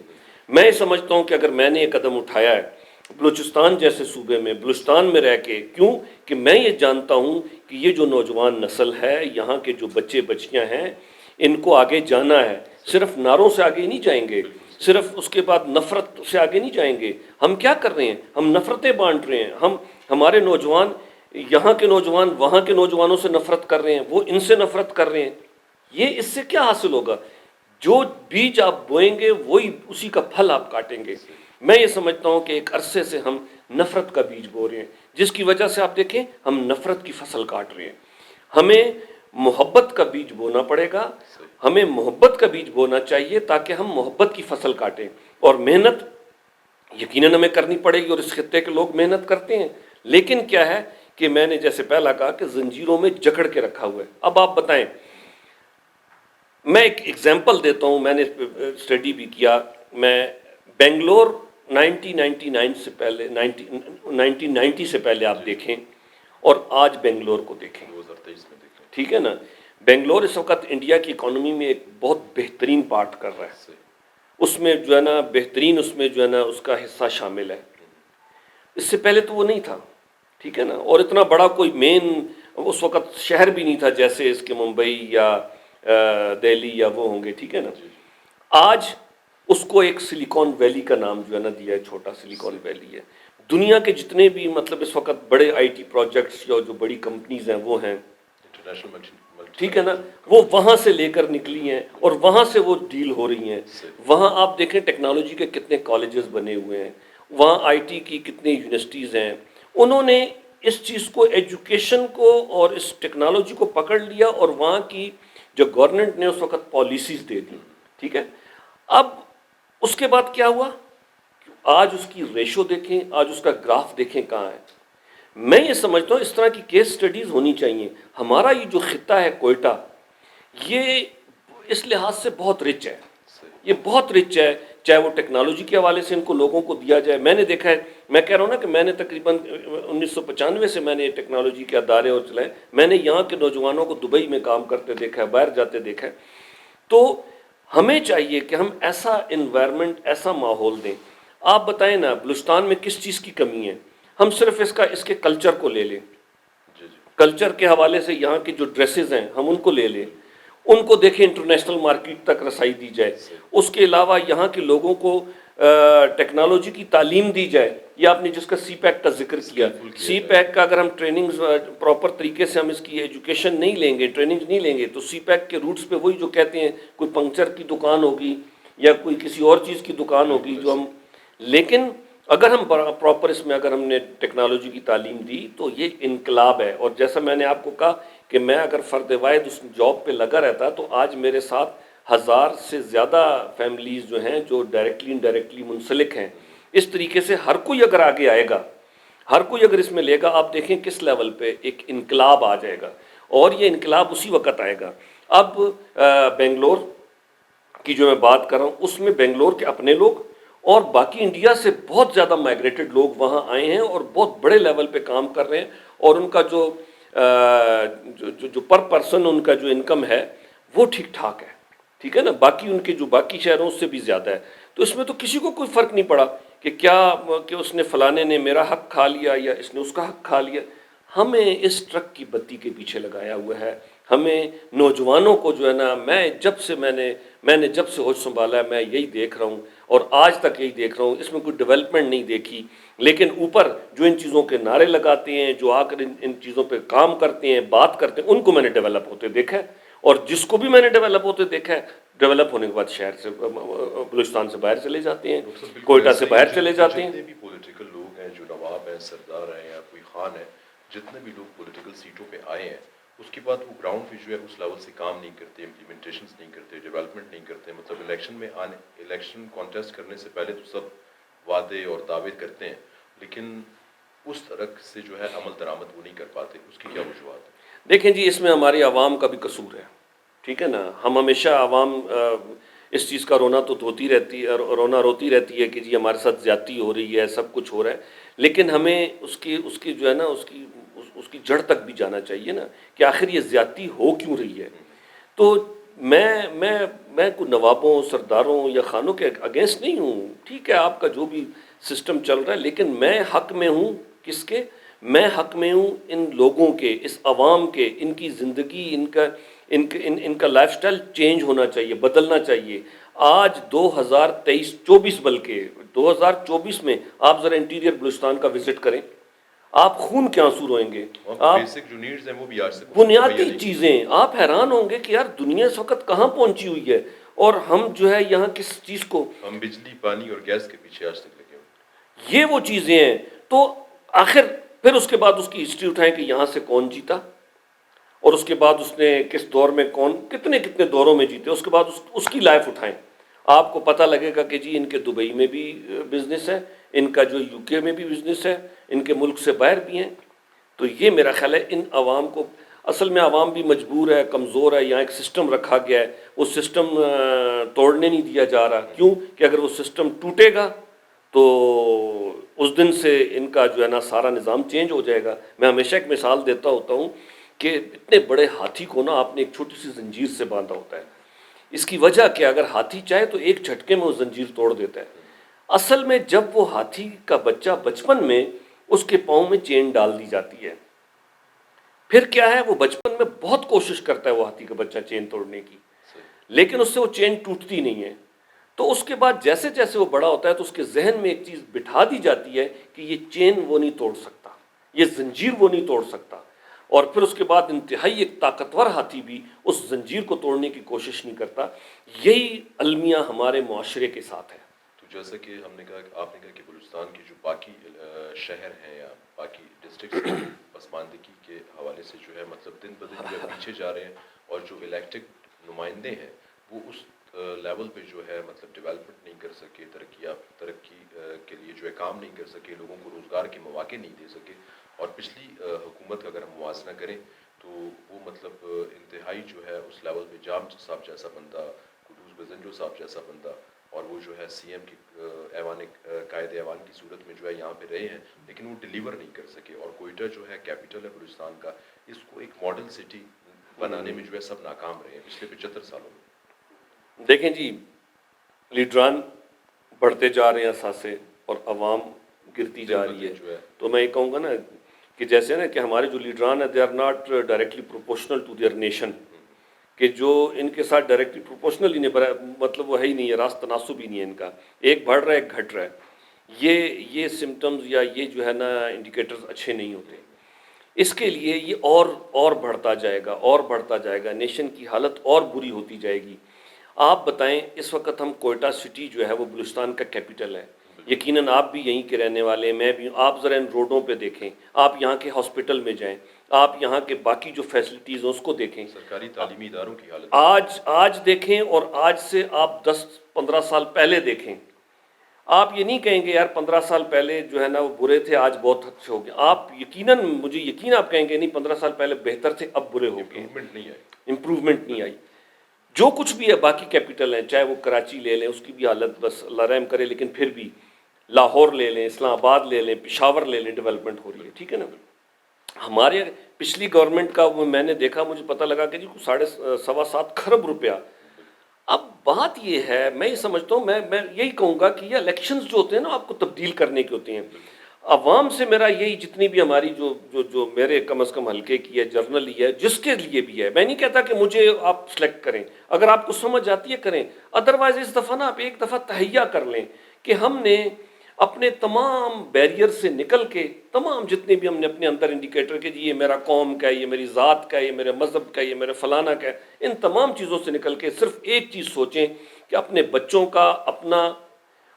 میں یہ سمجھتا ہوں کہ اگر میں نے یہ قدم اٹھایا ہے بلوچستان جیسے صوبے میں، بلوچستان میں رہ کے، کیوں کہ میں یہ جانتا ہوں کہ یہ جو نوجوان نسل ہے، یہاں کے جو بچے بچیاں ہیں، ان کو آگے جانا ہے. صرف نعروں سے آگے نہیں جائیں گے، صرف اس کے بعد نفرت سے آگے نہیں جائیں گے. ہم کیا کر رہے ہیں؟ ہم نفرتیں بانٹ رہے ہیں. ہمارے نوجوان، یہاں کے نوجوان وہاں کے نوجوانوں سے نفرت کر رہے ہیں، وہ ان سے نفرت کر رہے ہیں. یہ اس سے کیا حاصل ہوگا؟ جو بیج آپ بوئیں گے وہی اسی کا پھل آپ کاٹیں گے. میں یہ سمجھتا ہوں کہ ایک عرصے سے ہم نفرت کا بیج بو رہے ہیں، جس کی وجہ سے آپ دیکھیں ہم نفرت کی فصل کاٹ رہے ہیں. ہمیں محبت کا بیج بونا پڑے گا، ہمیں محبت کا بیج بونا چاہیے تاکہ ہم محبت کی فصل کاٹیں. اور محنت یقیناً ہمیں کرنی پڑے گی، اور اس خطے کے لوگ محنت کرتے ہیں. لیکن کیا ہے کہ میں نے جیسے پہلا کہا کہ زنجیروں میں جکڑ کے رکھا ہوا ہے. اب آپ بتائیں، میں ایک ایگزامپل دیتا ہوں، میں نے اسٹڈی بھی کیا. میں بنگلور 1999 سے پہلے 1990 سے پہلے آپ دیکھیں اور آج بنگلور کو دیکھیں، 2023 میں دیکھیں. ٹھیک ہے نا. بنگلور اس وقت انڈیا کی اکانومی میں ایک بہت بہترین پارٹ کر رہا ہے. اس میں جو ہے نا بہترین، اس میں جو ہے نا اس کا حصہ شامل ہے. اس سے پہلے تو وہ نہیں تھا، ٹھیک ہے نا. اور اتنا بڑا کوئی مین اس وقت شہر بھی نہیں تھا جیسے اس کے ممبئی یا دہلی یا وہ ہوں گے، ٹھیک ہے نا. آج اس کو ایک سلیکون ویلی کا نام جو ہے نا دیا ہے، چھوٹا سلیکون ویلی ہے. دنیا کے جتنے بھی مطلب اس وقت بڑے آئی ٹی پروجیکٹس یا جو بڑی کمپنیز ہیں وہ ہیں، ٹھیک ہے نا، وہ وہاں سے لے کر نکلی ہیں اور وہاں سے وہ ڈیل ہو رہی ہیں. وہاں آپ دیکھیں ٹیکنالوجی کے کتنے کالجز بنے ہوئے ہیں، وہاں آئی ٹی کی کتنی یونیورسٹیز ہیں. انہوں نے اس چیز کو، ایجوکیشن کو اور اس ٹیکنالوجی کو پکڑ لیا اور وہاں کی جو گورنمنٹ نے اس وقت پالیسیز دے دی، ٹھیک ہے. اب اس کے بعد کیا ہوا؟ آج اس کی ریشو دیکھیں، آج اس کا گراف دیکھیں کہاں ہے. میں یہ سمجھتا ہوں اس طرح کی کیس سٹڈیز ہونی چاہیے. ہمارا یہ جو خطہ ہے کوئٹہ، یہ اس لحاظ سے بہت رچ ہے، یہ بہت رچ ہے. چاہے وہ ٹیکنالوجی کے حوالے سے ان کو لوگوں کو دیا جائے. میں نے دیکھا ہے، میں کہہ رہا ہوں نا کہ میں نے تقریباً 1995 سے میں نے ٹیکنالوجی کے ادارے اور چلائے. میں نے یہاں کے نوجوانوں کو دبئی میں کام کرتے دیکھا ہے، باہر جاتے دیکھا ہے. تو ہمیں چاہیے کہ ہم ایسا انوائرمنٹ، ایسا ماحول دیں. آپ بتائیں نا بلوچستان میں کس چیز کی کمی ہے؟ ہم صرف اس کے کلچر کو لے لیں، کلچر کے حوالے سے یہاں کی جو ڈریسز ہیں ہم ان کو لے لیں، ان کو دیکھیں، انٹرنیشنل مارکیٹ تک رسائی دی جائے. اس کے علاوہ یہاں کے لوگوں کو ٹیکنالوجی کی تعلیم دی جائے. یہ آپ نے جس کا سی پیک کا ذکر کیا، سی پیک کا اگر ہم ٹریننگ پراپر طریقے سے ہم اس کی ایجوکیشن نہیں لیں گے، ٹریننگ نہیں لیں گے، تو سی پیک کے روٹس پہ وہی جو کہتے ہیں کوئی پنکچر کی دکان ہوگی یا کوئی کسی اور چیز کی دکان ہوگی جو ہم. لیکن اگر ہم پراپر اس میں اگر ہم نے ٹیکنالوجی کی تعلیم دی تو یہ انقلاب ہے. اور جیسا میں نے آپ کو کہا کہ میں اگر فرد واحد اس جاب پہ لگا رہتا تو آج میرے ساتھ 1000 سے زیادہ فیملیز جو ہیں جو ڈائریکٹلی انڈائریکٹلی منسلک ہیں. اس طریقے سے ہر کوئی اگر آگے آئے گا، ہر کوئی اگر اس میں لے گا، آپ دیکھیں کس لیول پہ ایک انقلاب آ جائے گا. اور یہ انقلاب اسی وقت آئے گا. اب بنگلور کی جو میں بات کر رہا ہوں، اس میں بنگلور کے اپنے لوگ اور باقی انڈیا سے بہت زیادہ مائگریٹڈ لوگ وہاں آئے ہیں اور بہت بڑے لیول پہ کام کر رہے ہیں. اور ان کا جو پر پرسن ان کا جو انکم ہے وہ ٹھیک ٹھاک ہے، ٹھیک ہے نا، باقی ان کے جو باقی شہروں سے بھی زیادہ ہے. تو اس میں تو کسی کو کوئی فرق نہیں پڑا کہ کیا کہ اس نے فلانے نے میرا حق کھا لیا یا اس نے اس کا حق کھا لیا. ہمیں اس ٹرک کی بتی کے پیچھے لگایا ہوا ہے. ہمیں نوجوانوں کو جو ہے نا، میں نے جب سے ہوش سنبھالا ہے میں یہی دیکھ رہا ہوں اور آج تک یہی دیکھ رہا ہوں، اس میں کوئی ڈیولپمنٹ نہیں دیکھی، لیکن اوپر جو ان چیزوں کے نعرے لگاتے ہیں، جو آ کر ان چیزوں پہ کام کرتے ہیں، بات کرتے ہیں، ان کو میں نے ڈیولپ ہوتے دیکھا ہے، اور جس کو بھی میں نے ڈیولپ ہوتے دیکھا ہے، ڈیولپ ہونے کے بعد شہر سے بلوچستان سے باہر چلے جاتے ہیں، ڈاکٹر صاحب بالکل کوئٹہ ایسا سے ہی باہر چلے جاتے ہیں۔ جتنے بھی پولیٹیکل لوگ ہیں، جو نواب ہیں، سردار ہیں یا کوئی خان ہے، جتنے بھی لوگ پولیٹیکل سیٹوں پہ آئے ہیں، اس کے بعد وہ گراؤنڈ پہ جو ہے اس لیول سے کام نہیں کرتے، امپلیمنٹیشنز نہیں کرتے، ڈیولپمنٹ نہیں کرتے، مطلب الیکشن کانٹیسٹ کرنے سے پہلے تو سب وعدے اور دعوے کرتے ہیں، لیکن اس طرح سے جو ہے عمل درآمد وہ نہیں کر پاتے، اس کی کیا وجوہات ہے؟ دیکھیں جی، اس میں ہماری عوام کا بھی قصور ہے، ٹھیک ہے نا، ہم ہمیشہ عوام اس چیز کا رونا تو رونا روتی رہتی ہے کہ جی ہمارے ساتھ زیادتی ہو رہی ہے، سب کچھ ہو رہا ہے، لیکن ہمیں اس کی جو ہے نا اس کی جڑ تک بھی جانا چاہیے نا، کہ آخر یہ زیادتی ہو کیوں رہی ہے۔ تو میں کوئی نوابوں، سرداروں یا خانوں کے اگینسٹ نہیں ہوں، ٹھیک ہے، آپ کا جو بھی سسٹم چل رہا ہے، لیکن میں حق میں ہوں کس کے؟ میں حق میں ہوں ان لوگوں کے، اس عوام کے، ان کی زندگی، ان کا لائف سٹائل چینج ہونا چاہیے، بدلنا چاہیے۔ آج 2023-24 بلکہ 2024 میں آپ ذرا انٹیریئر بلوچستان کا وزٹ کریں، آپ خون کے آنسو روئیں گے۔ آپ بیسک جو نیڈز ہیں وہ بھی آج سے بنیادی چیزیں آپ حیران ہوں گے کہ یار دنیا اس وقت کہاں پہنچی ہوئی ہے، اور ہم جو ہے یہاں کس چیز کو، ہم بجلی، پانی اور گیس کے پیچھے آج تک لگے ہوئے۔ یہ وہ چیزیں ہیں۔ تو آخر پھر اس کے بعد اس کی ہسٹری اٹھائیں کہ یہاں سے کون جیتا، اور اس کے بعد اس نے کس دور میں کتنے دوروں میں جیتے، اس کے بعد اس کی لائف اٹھائیں، آپ کو پتہ لگے گا کہ جی ان کے دبئی میں بھی بزنس ہے، ان کا جو یو کے میں بھی بزنس ہے، ان کے ملک سے باہر بھی ہیں۔ تو یہ میرا خیال ہے ان عوام کو، اصل میں عوام بھی مجبور ہے، کمزور ہے، یہاں ایک سسٹم رکھا گیا ہے، وہ سسٹم توڑنے نہیں دیا جا رہا، کیوں کہ اگر وہ سسٹم ٹوٹے گا تو اس دن سے ان کا جو ہے نا سارا نظام چینج ہو جائے گا۔ میں ہمیشہ ایک مثال دیتا ہوتا ہوں کہ اتنے بڑے ہاتھی کو نا آپ نے ایک چھوٹی سی زنجیر سے باندھا ہوتا ہے، اس کی وجہ کہ اگر ہاتھی چاہے تو ایک جھٹکے میں وہ زنجیر توڑ دیتا ہے۔ اصل میں جب وہ ہاتھی کا بچہ بچپن میں اس کے پاؤں میں چین ڈال دی جاتی ہے، پھر کیا ہے، وہ بچپن میں بہت کوشش کرتا ہے وہ ہاتھی کا بچہ چین توڑنے کی، لیکن اس سے وہ چین ٹوٹتی نہیں ہے۔ تو اس کے بعد جیسے جیسے وہ بڑا ہوتا ہے تو اس کے ذہن میں ایک چیز بٹھا دی جاتی ہے کہ یہ چین وہ نہیں توڑ سکتا، یہ زنجیر وہ نہیں توڑ سکتا، اور پھر اس کے بعد انتہائی ایک طاقتور ہاتھی بھی اس زنجیر کو توڑنے کی کوشش نہیں کرتا۔ یہی المیہ ہمارے معاشرے کے ساتھ ہے۔ تو جیسا کہ ہم نے کہا، آپ نے کہا کہ بلوچستان کے جو باقی شہر ہیں یا باقی ڈسٹرکٹس ہیں، پسماندگی کے حوالے سے جو ہے مطلب دن بدن جو ہے پیچھے جا رہے ہیں، اور جو الیکٹڈ نمائندے ہیں وہ اس لیول پہ جو ہے مطلب ڈیولپمنٹ نہیں کر سکے، ترقی کے لیے جو ہے کام نہیں کر سکے، لوگوں کو روزگار کے مواقع نہیں دے سکے۔ اور پچھلی حکومت کا اگر ہم موازنہ کریں تو وہ مطلب انتہائی جو ہے اس لیول پہ جام صاحب جیسا بندہ، قدوس بزنجو صاحب جیسا بندہ، اور وہ جو ہے سی ایم کی قائد ایوان کی صورت میں جو ہے یہاں پہ رہے ہیں، لیکن وہ ڈیلیور نہیں کر سکے۔ اور کوئٹہ جو ہے کیپٹل ہے بلوچستان کا، اس کو ایک ماڈل سٹی بنانے میں جو ہے سب ناکام رہے ہیں پچھلے 75 سالوں میں۔ دیکھیں جی، لیڈران بڑھتے جا رہے ہیں اثاثے، اور عوام گرتی جا رہی ہے۔ تو میں یہ کہوں گا نا کہ جیسے نا کہ ہمارے جو لیڈران ہیں they are not directly proportional to their nation, کہ جو ان کے ساتھ ڈائریکٹلی پروپورشنل ہی نہیں، مطلب وہ ہے ہی نہیں ہے، راست تناسب ہی نہیں ہے ان کا، ایک بڑھ رہا ہے ایک گھٹ رہا ہے۔ یہ سمٹمز یا یہ جو ہے نا انڈیکیٹرز اچھے نہیں ہوتے۔ اس کے لیے یہ اور بڑھتا جائے گا، اور بڑھتا جائے گا، نیشن کی حالت اور بری ہوتی جائے گی۔ آپ بتائیں، اس وقت ہم کوئٹہ سٹی جو ہے وہ بلوچستان کا کیپٹل ہے، یقیناً آپ بھی یہیں کے رہنے والے ہیں، میں بھی ہوں۔ آپ ذرا ان روڈوں پہ دیکھیں، آپ یہاں کے ہاسپٹل میں جائیں، آپ یہاں کے باقی جو فیسلٹیز ہیں اس کو دیکھیں، سرکاری تعلیمی اداروں کی حالت آج دیکھیں، اور آج سے آپ 10-15 سال پہلے دیکھیں۔ آپ یہ نہیں کہیں گے یار 15 سال پہلے جو ہے نا وہ برے تھے، آج بہت اچھے ہو گئے۔ آپ یقیناً، مجھے یقین، آپ کہیں گے نہیں 15 سال پہلے بہتر تھے، اب برے ہو گئے، امپروومنٹ نہیں آئی۔ جو کچھ بھی ہے باقی کیپٹل ہیں، چاہے وہ کراچی لے لیں، اس کی بھی حالت بس اللہ رحم کرے، لیکن پھر بھی لاہور لے لیں، اسلام آباد لے لیں، پشاور لے لیں، ڈیولپمنٹ ہو رہی ہے، ٹھیک ہے نا۔ ہمارے پچھلی گورنمنٹ کا وہ میں نے دیکھا، مجھے پتہ لگا کہ جی 7.25 کھرب روپیہ۔ اب بات یہ ہے، میں یہ سمجھتا ہوں، میں یہی کہوں گا کہ یہ الیکشنز جو ہوتے ہیں نا آپ کو تبدیل کرنے کے ہوتے ہیں۔ عوام سے میرا یہی جتنی بھی ہماری جو میرے کم از کم حلقے کی ہے، جرنلی ہے، جس کے لیے بھی ہے، میں نہیں کہتا کہ مجھے آپ سلیکٹ کریں، اگر آپ کو سمجھ آتی ہے کریں، ادروائز اس دفعہ نا آپ ایک دفعہ تہیہ کر لیں کہ ہم نے اپنے تمام بیریئر سے نکل کے، تمام جتنے بھی ہم نے اپنے اندر انڈیکیٹر کہ جی یہ میرا قوم کا ہے، یہ میری ذات کا ہے، یہ میرے مذہب کا ہے، یہ میرے فلانا کا ہے، ان تمام چیزوں سے نکل کے صرف ایک چیز سوچیں کہ اپنے بچوں کا،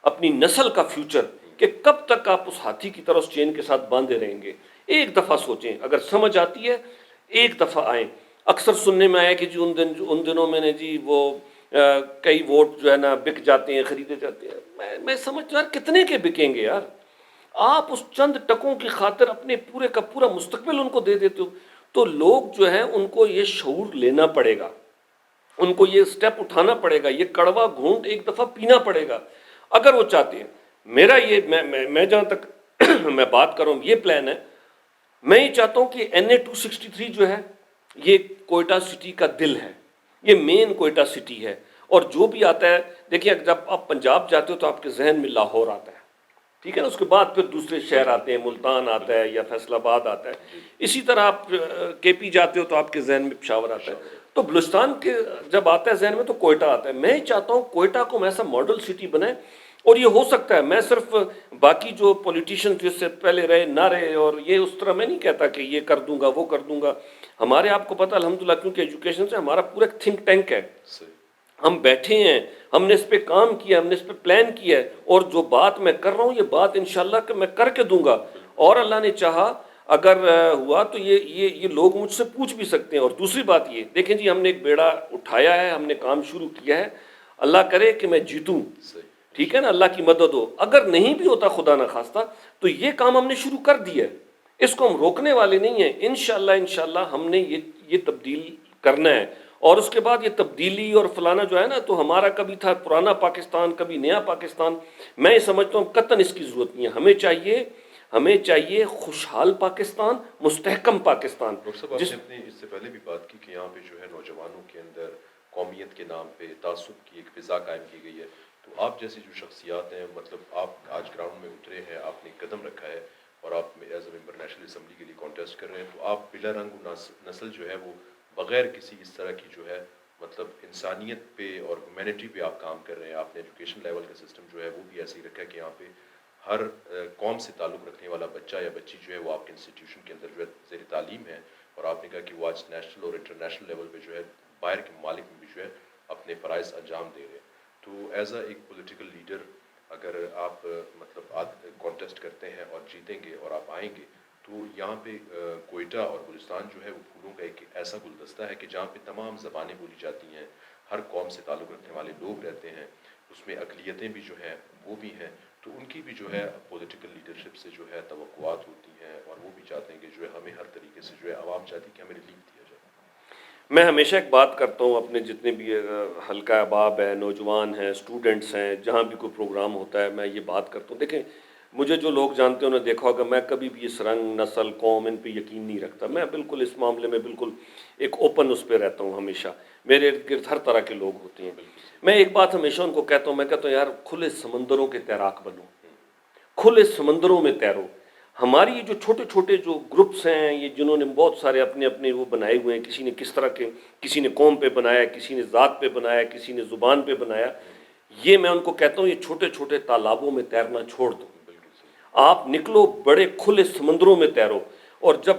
اپنی نسل کا فیوچر، کہ کب تک آپ اس ہاتھی کی طرح اس چین کے ساتھ باندھے رہیں گے. ایک دفعہ سوچیں، اگر سمجھ آتی ہے ایک دفعہ آئیں. اکثر سننے میں آیا کہ جی ان دنوں میں نے جی وہ کئی ووٹ جو ہے نا بک جاتے ہیں، خریدے جاتے ہیں. میں سمجھتا یار کتنے کے بکیں گے یار؟ آپ اس چند ٹکوں کی خاطر اپنے پورے کا پورا مستقبل ان کو دے دیتے ہو. تو لوگ جو ہیں ان کو یہ شعور لینا پڑے گا، ان کو یہ سٹیپ اٹھانا پڑے گا، یہ کڑوا گھونٹ ایک دفعہ پینا پڑے گا اگر وہ چاہتے ہیں. میرا یہ میں جہاں تک میں بات کر رہا ہوں یہ پلان ہے. میں یہ چاہتا ہوں کہ NA-263 جو ہے یہ کوئٹہ سٹی کا دل ہے، یہ مین کوئٹہ سٹی ہے. اور جو بھی آتا ہے، دیکھیں جب آپ پنجاب جاتے ہو تو آپ کے ذہن میں لاہور آتا ہے، ٹھیک ہے نا، اس کے بعد پھر دوسرے شہر آتے ہیں، ملتان آتا ہے یا فیصل آباد آتا ہے. اسی طرح آپ KP جاتے ہو تو آپ کے ذہن میں پشاور آتا ہے. تو بلوچستان کے جب آتا ہے ذہن میں تو کوئٹہ آتا ہے. میں چاہتا ہوں کوئٹہ کو ہم ایسا ماڈل سٹی بنائیں، اور یہ ہو سکتا ہے. میں صرف باقی جو پولیٹیشین جس سے پہلے رہے نہ رہے اور یہ اس طرح میں نہیں کہتا کہ یہ کر دوں گا وہ کر دوں گا. ہمارے آپ کو پتہ الحمدللہ کیونکہ ایجوکیشن سے ہمارا پورا ایک تھنک ٹینک ہے، ہم بیٹھے ہیں، ہم نے اس پہ کام کیا، ہم نے اس پہ پلان کیا ہے، اور جو بات میں کر رہا ہوں یہ بات انشاءاللہ کہ میں کر کے دوں گا. اور اللہ نے چاہا اگر ہوا تو یہ لوگ مجھ سے پوچھ بھی سکتے ہیں. اور دوسری بات یہ دیکھیں جی، ہم نے ایک بیڑا اٹھایا ہے، ہم نے کام شروع کیا ہے. اللہ کرے کہ میں جیتوں، ٹھیک ہے نا، اللہ کی مدد ہو. اگر نہیں بھی ہوتا خدا نخواستہ تو یہ کام ہم نے شروع کر دیا ہے، اس کو ہم روکنے والے نہیں ہیں. انشاءاللہ ہم نے یہ تبدیل کرنا ہے. اور اس کے بعد یہ تبدیلی اور فلانا جو ہے نا، تو ہمارا کبھی تھا پرانا پاکستان، کبھی نیا پاکستان. میں یہ سمجھتا ہوں قطعاً اس کی ضرورت نہیں ہے. ہمیں چاہیے خوشحال پاکستان، مستحکم پاکستان. ڈاکٹر صاحب، آپ نے اس سے پہلے بھی بات کی کہ یہاں پہ جو ہے نوجوانوں کے اندر قومیت کے نام پہ تعصب کی ایک فضا قائم کی گئی ہے. تو آپ جیسی جو شخصیات ہیں، مطلب آپ آج گراؤنڈ میں اترے ہیں، آپ نے قدم رکھا ہے اور آپ as a member national assembly کے لیے کانٹیسٹ کر رہے ہیں، تو آپ بلا رنگ نسل جو ہے وہ بغیر کسی اس طرح کی جو ہے مطلب انسانیت پہ اور ہیومینٹی پہ آپ کام کر رہے ہیں. آپ نے ایجوکیشن لیول کا سسٹم جو ہے وہ بھی ایسے ہی رکھا ہے کہ یہاں پہ ہر قوم سے تعلق رکھنے والا بچہ یا بچی جو ہے وہ آپ کے انسٹیٹیوشن کے اندر جو ہے زیر تعلیم ہے. اور آپ نے کہا کہ وہ آج نیشنل اور انٹرنیشنل لیول پہ جو ہے باہر کے ممالک میں بھی جو ہے اپنے فرائض انجام دے رہے ہیں. تو ایز اے ایک پولیٹیکل لیڈر اگر آپ مطلب کانٹیسٹ کرتے ہیں اور جیتیں گے اور آپ آئیں گے، تو یہاں پہ کوئٹہ اور بلوچستان جو ہے وہ پھولوں کا ایک ایسا گلدستہ ہے کہ جہاں پہ تمام زبانیں بولی جاتی ہیں، ہر قوم سے تعلق رکھنے والے لوگ رہتے ہیں، اس میں اقلیتیں بھی جو ہیں وہ بھی ہیں. تو ان کی بھی جو ہے پولیٹیکل لیڈرشپ سے جو ہے توقعات ہوتی ہیں، اور وہ بھی چاہتے ہیں کہ جو ہے ہمیں ہر طریقے سے جو ہے عوام چاہتی ہے کہ ہمیں ریلیف دیا جائے. میں ہمیشہ ایک بات کرتا ہوں اپنے جتنے بھی حلقہ احباب ہے، نوجوان ہیں، اسٹوڈنٹس ہیں، جہاں بھی کوئی پروگرام ہوتا ہے میں یہ بات کرتا ہوں. دیکھیں مجھے جو لوگ جانتے ہیں انہوں نے دیکھا ہوگا میں کبھی بھی اس رنگ، نسل، قوم ان پہ یقین نہیں رکھتا. میں بالکل اس معاملے میں بالکل ایک اوپن اس پہ رہتا ہوں. ہمیشہ میرے ارد گرد ہر طرح کے لوگ ہوتے ہیں. میں ایک بات ہمیشہ ان کو کہتا ہوں، میں کہتا ہوں یار کھلے سمندروں کے تیراک بنو، کھلے سمندروں میں تیرو. ہماری یہ جو چھوٹے چھوٹے جو گروپس ہیں، یہ جنہوں نے بہت سارے اپنے اپنے وہ بنائے ہوئے ہیں، کسی نے کس طرح کے، کسی نے قوم پہ بنایا، کسی نے ذات پہ بنایا، کسی نے زبان پہ بنایا. یہ میں ان کو کہتا ہوں یہ چھوٹے چھوٹے تالابوں میں تیرنا چھوڑ دو، آپ نکلو بڑے کھلے سمندروں میں تیرو. اور جب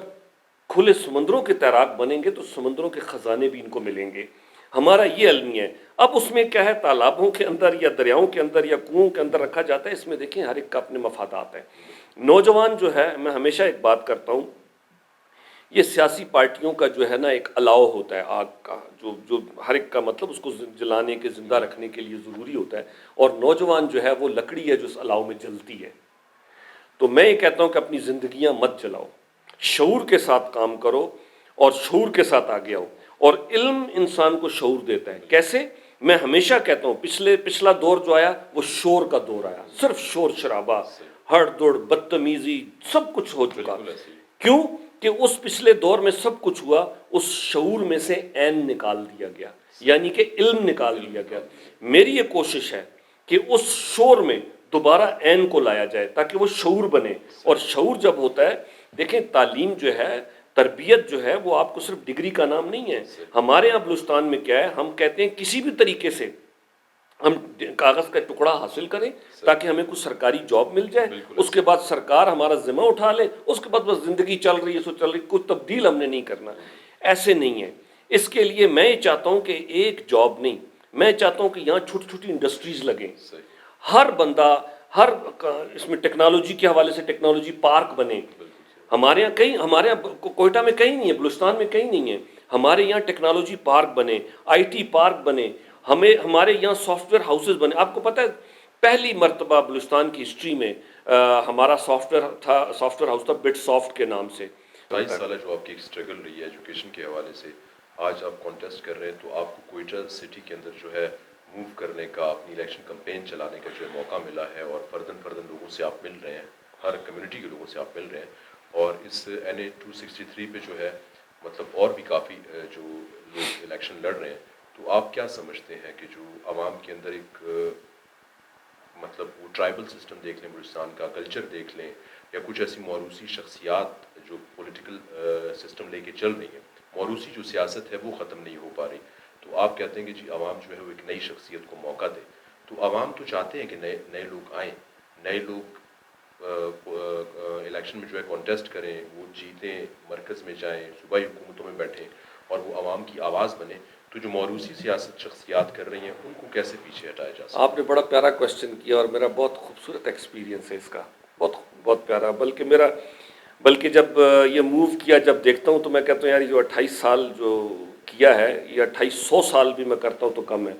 کھلے سمندروں کے تیراک بنیں گے تو سمندروں کے خزانے بھی ان کو ملیں گے. ہمارا یہ المیہ ہے. اب اس میں کیا ہے، تالابوں کے اندر یا دریاؤں کے اندر یا کنوؤں کے اندر رکھا جاتا ہے. اس میں دیکھیں ہر ایک کا اپنے مفادات ہیں. نوجوان جو ہے، میں ہمیشہ ایک بات کرتا ہوں، یہ سیاسی پارٹیوں کا جو ہے نا ایک الاؤ ہوتا ہے آگ کا، جو ہر ایک کا مطلب اس کو جلانے کے، زندہ رکھنے کے لیے ضروری ہوتا ہے. اور نوجوان جو ہے وہ لکڑی ہے جو اس الاؤ میں جلتی ہے. تو میں یہ کہتا ہوں کہ اپنی زندگیاں مت جلاؤ، شعور کے ساتھ کام کرو اور شعور کے ساتھ آگے آؤ. اور علم انسان کو شعور دیتا ہے. کیسے؟ میں ہمیشہ کہتا ہوں پچھلا دور جو آیا وہ شور کا دور آیا، صرف شور شرابہ، ہڑ دوڑ، بدتمیزی، سب کچھ ہو چکا. کیوں کہ اس پچھلے دور میں سب کچھ ہوا، اس شعور میں سے عین نکال دیا گیا، یعنی کہ علم نکال دیا گیا. میری یہ کوشش ہے کہ اس شور میں دوبارہ عین کو لایا جائے تاکہ وہ شعور بنے. اور شعور جب ہوتا ہے، دیکھیں تعلیم جو ہے، تربیت جو ہے، وہ آپ کو صرف ڈگری کا نام نہیں ہے. ہمارے یہاں بلوچستان میں کیا ہے، ہم کہتے ہیں کسی بھی طریقے سے ہم کاغذ کا ٹکڑا حاصل کریں تاکہ ہمیں کچھ سرکاری جاب مل جائے، اس کے بعد سرکار ہمارا ذمہ اٹھا لے، اس کے بعد بس زندگی چل رہی ہے سو چل رہی، کوئی تبدیل ہم نے نہیں کرنا. ایسے نہیں ہے. اس کے لیے میں یہ چاہتا ہوں کہ ایک جاب نہیں، میں چاہتا ہوں کہ یہاں چھوٹی چھوٹی انڈسٹریز لگیں. ہر بندہ، ہر اس میں ٹیکنالوجی کے حوالے سے ٹیکنالوجی پارک بنے. ہمارے یہاں کہیں، ہمارے یہاں کوئٹہ میں کہیں نہیں ہے، بلوچستان میں کہیں نہیں ہے. ہمارے یہاں ٹیکنالوجی پارک بنے، آئی ٹی پارک بنے، ہمارے یہاں سافٹ ویئر ہاؤسز بنے. آپ کو پتہ ہے پہلی مرتبہ بلوچستان کی ہسٹری میں ہمارا سافٹ ویئر ہاؤس تھا بٹ سافٹ کے نام سے. 22 سالہ جو آپ کی ایک اسٹرگل رہی ہے ایجوکیشن کے حوالے سے، آج آپ کانٹیسٹ کر رہے ہیں، تو آپ کو کوئٹہ سٹی کے اندر جو ہے موو کرنے کا، اپنی الیکشن کمپین چلانے کا جو ہے موقع ملا ہے، اور فردن لوگوں سے آپ مل رہے ہیں، ہر کمیونٹی کے لوگوں سے آپ مل رہے ہیں. اور اس NA 263 پہ جو ہے مطلب اور بھی کافی جو لوگ الیکشن لڑ رہے ہیں، تو آپ کیا سمجھتے ہیں کہ جو عوام کے اندر ایک مطلب وہ ٹرائبل سسٹم دیکھ لیں، بلوچستان کا کلچر دیکھ لیں، یا کچھ ایسی موروثی شخصیات جو پولیٹیکل سسٹم لے کے چل رہی ہیں، موروثی جو سیاست ہے وہ ختم نہیں ہو پا رہی، تو آپ کہتے ہیں کہ جی عوام جو ہے وہ ایک نئی شخصیت کو موقع دے. تو عوام تو چاہتے ہیں کہ نئے لوگ آئیں، نئے لوگ الیکشن میں جو ہے کانٹیسٹ کریں، وہ جیتیں، مرکز میں جائیں، صوبائی حکومتوں میں بیٹھیں، اور وہ عوام کی آواز بنے. تو جو موروثی سیاست شخصیات کر رہی ہیں ان کو کیسے پیچھے ہٹایا جا سکتا؟ آپ نے بڑا پیارا کوشچن کیا، اور میرا بہت خوبصورت ایکسپیرینس ہے اس کا، بہت پیارا. بلکہ جب یہ موو کیا، جب دیکھتا ہوں تو میں کہتا ہوں یار یہ جو 28 سال جو کیا ہے، یہ 2800 سال بھی میں کرتا ہوں تو کم ہے.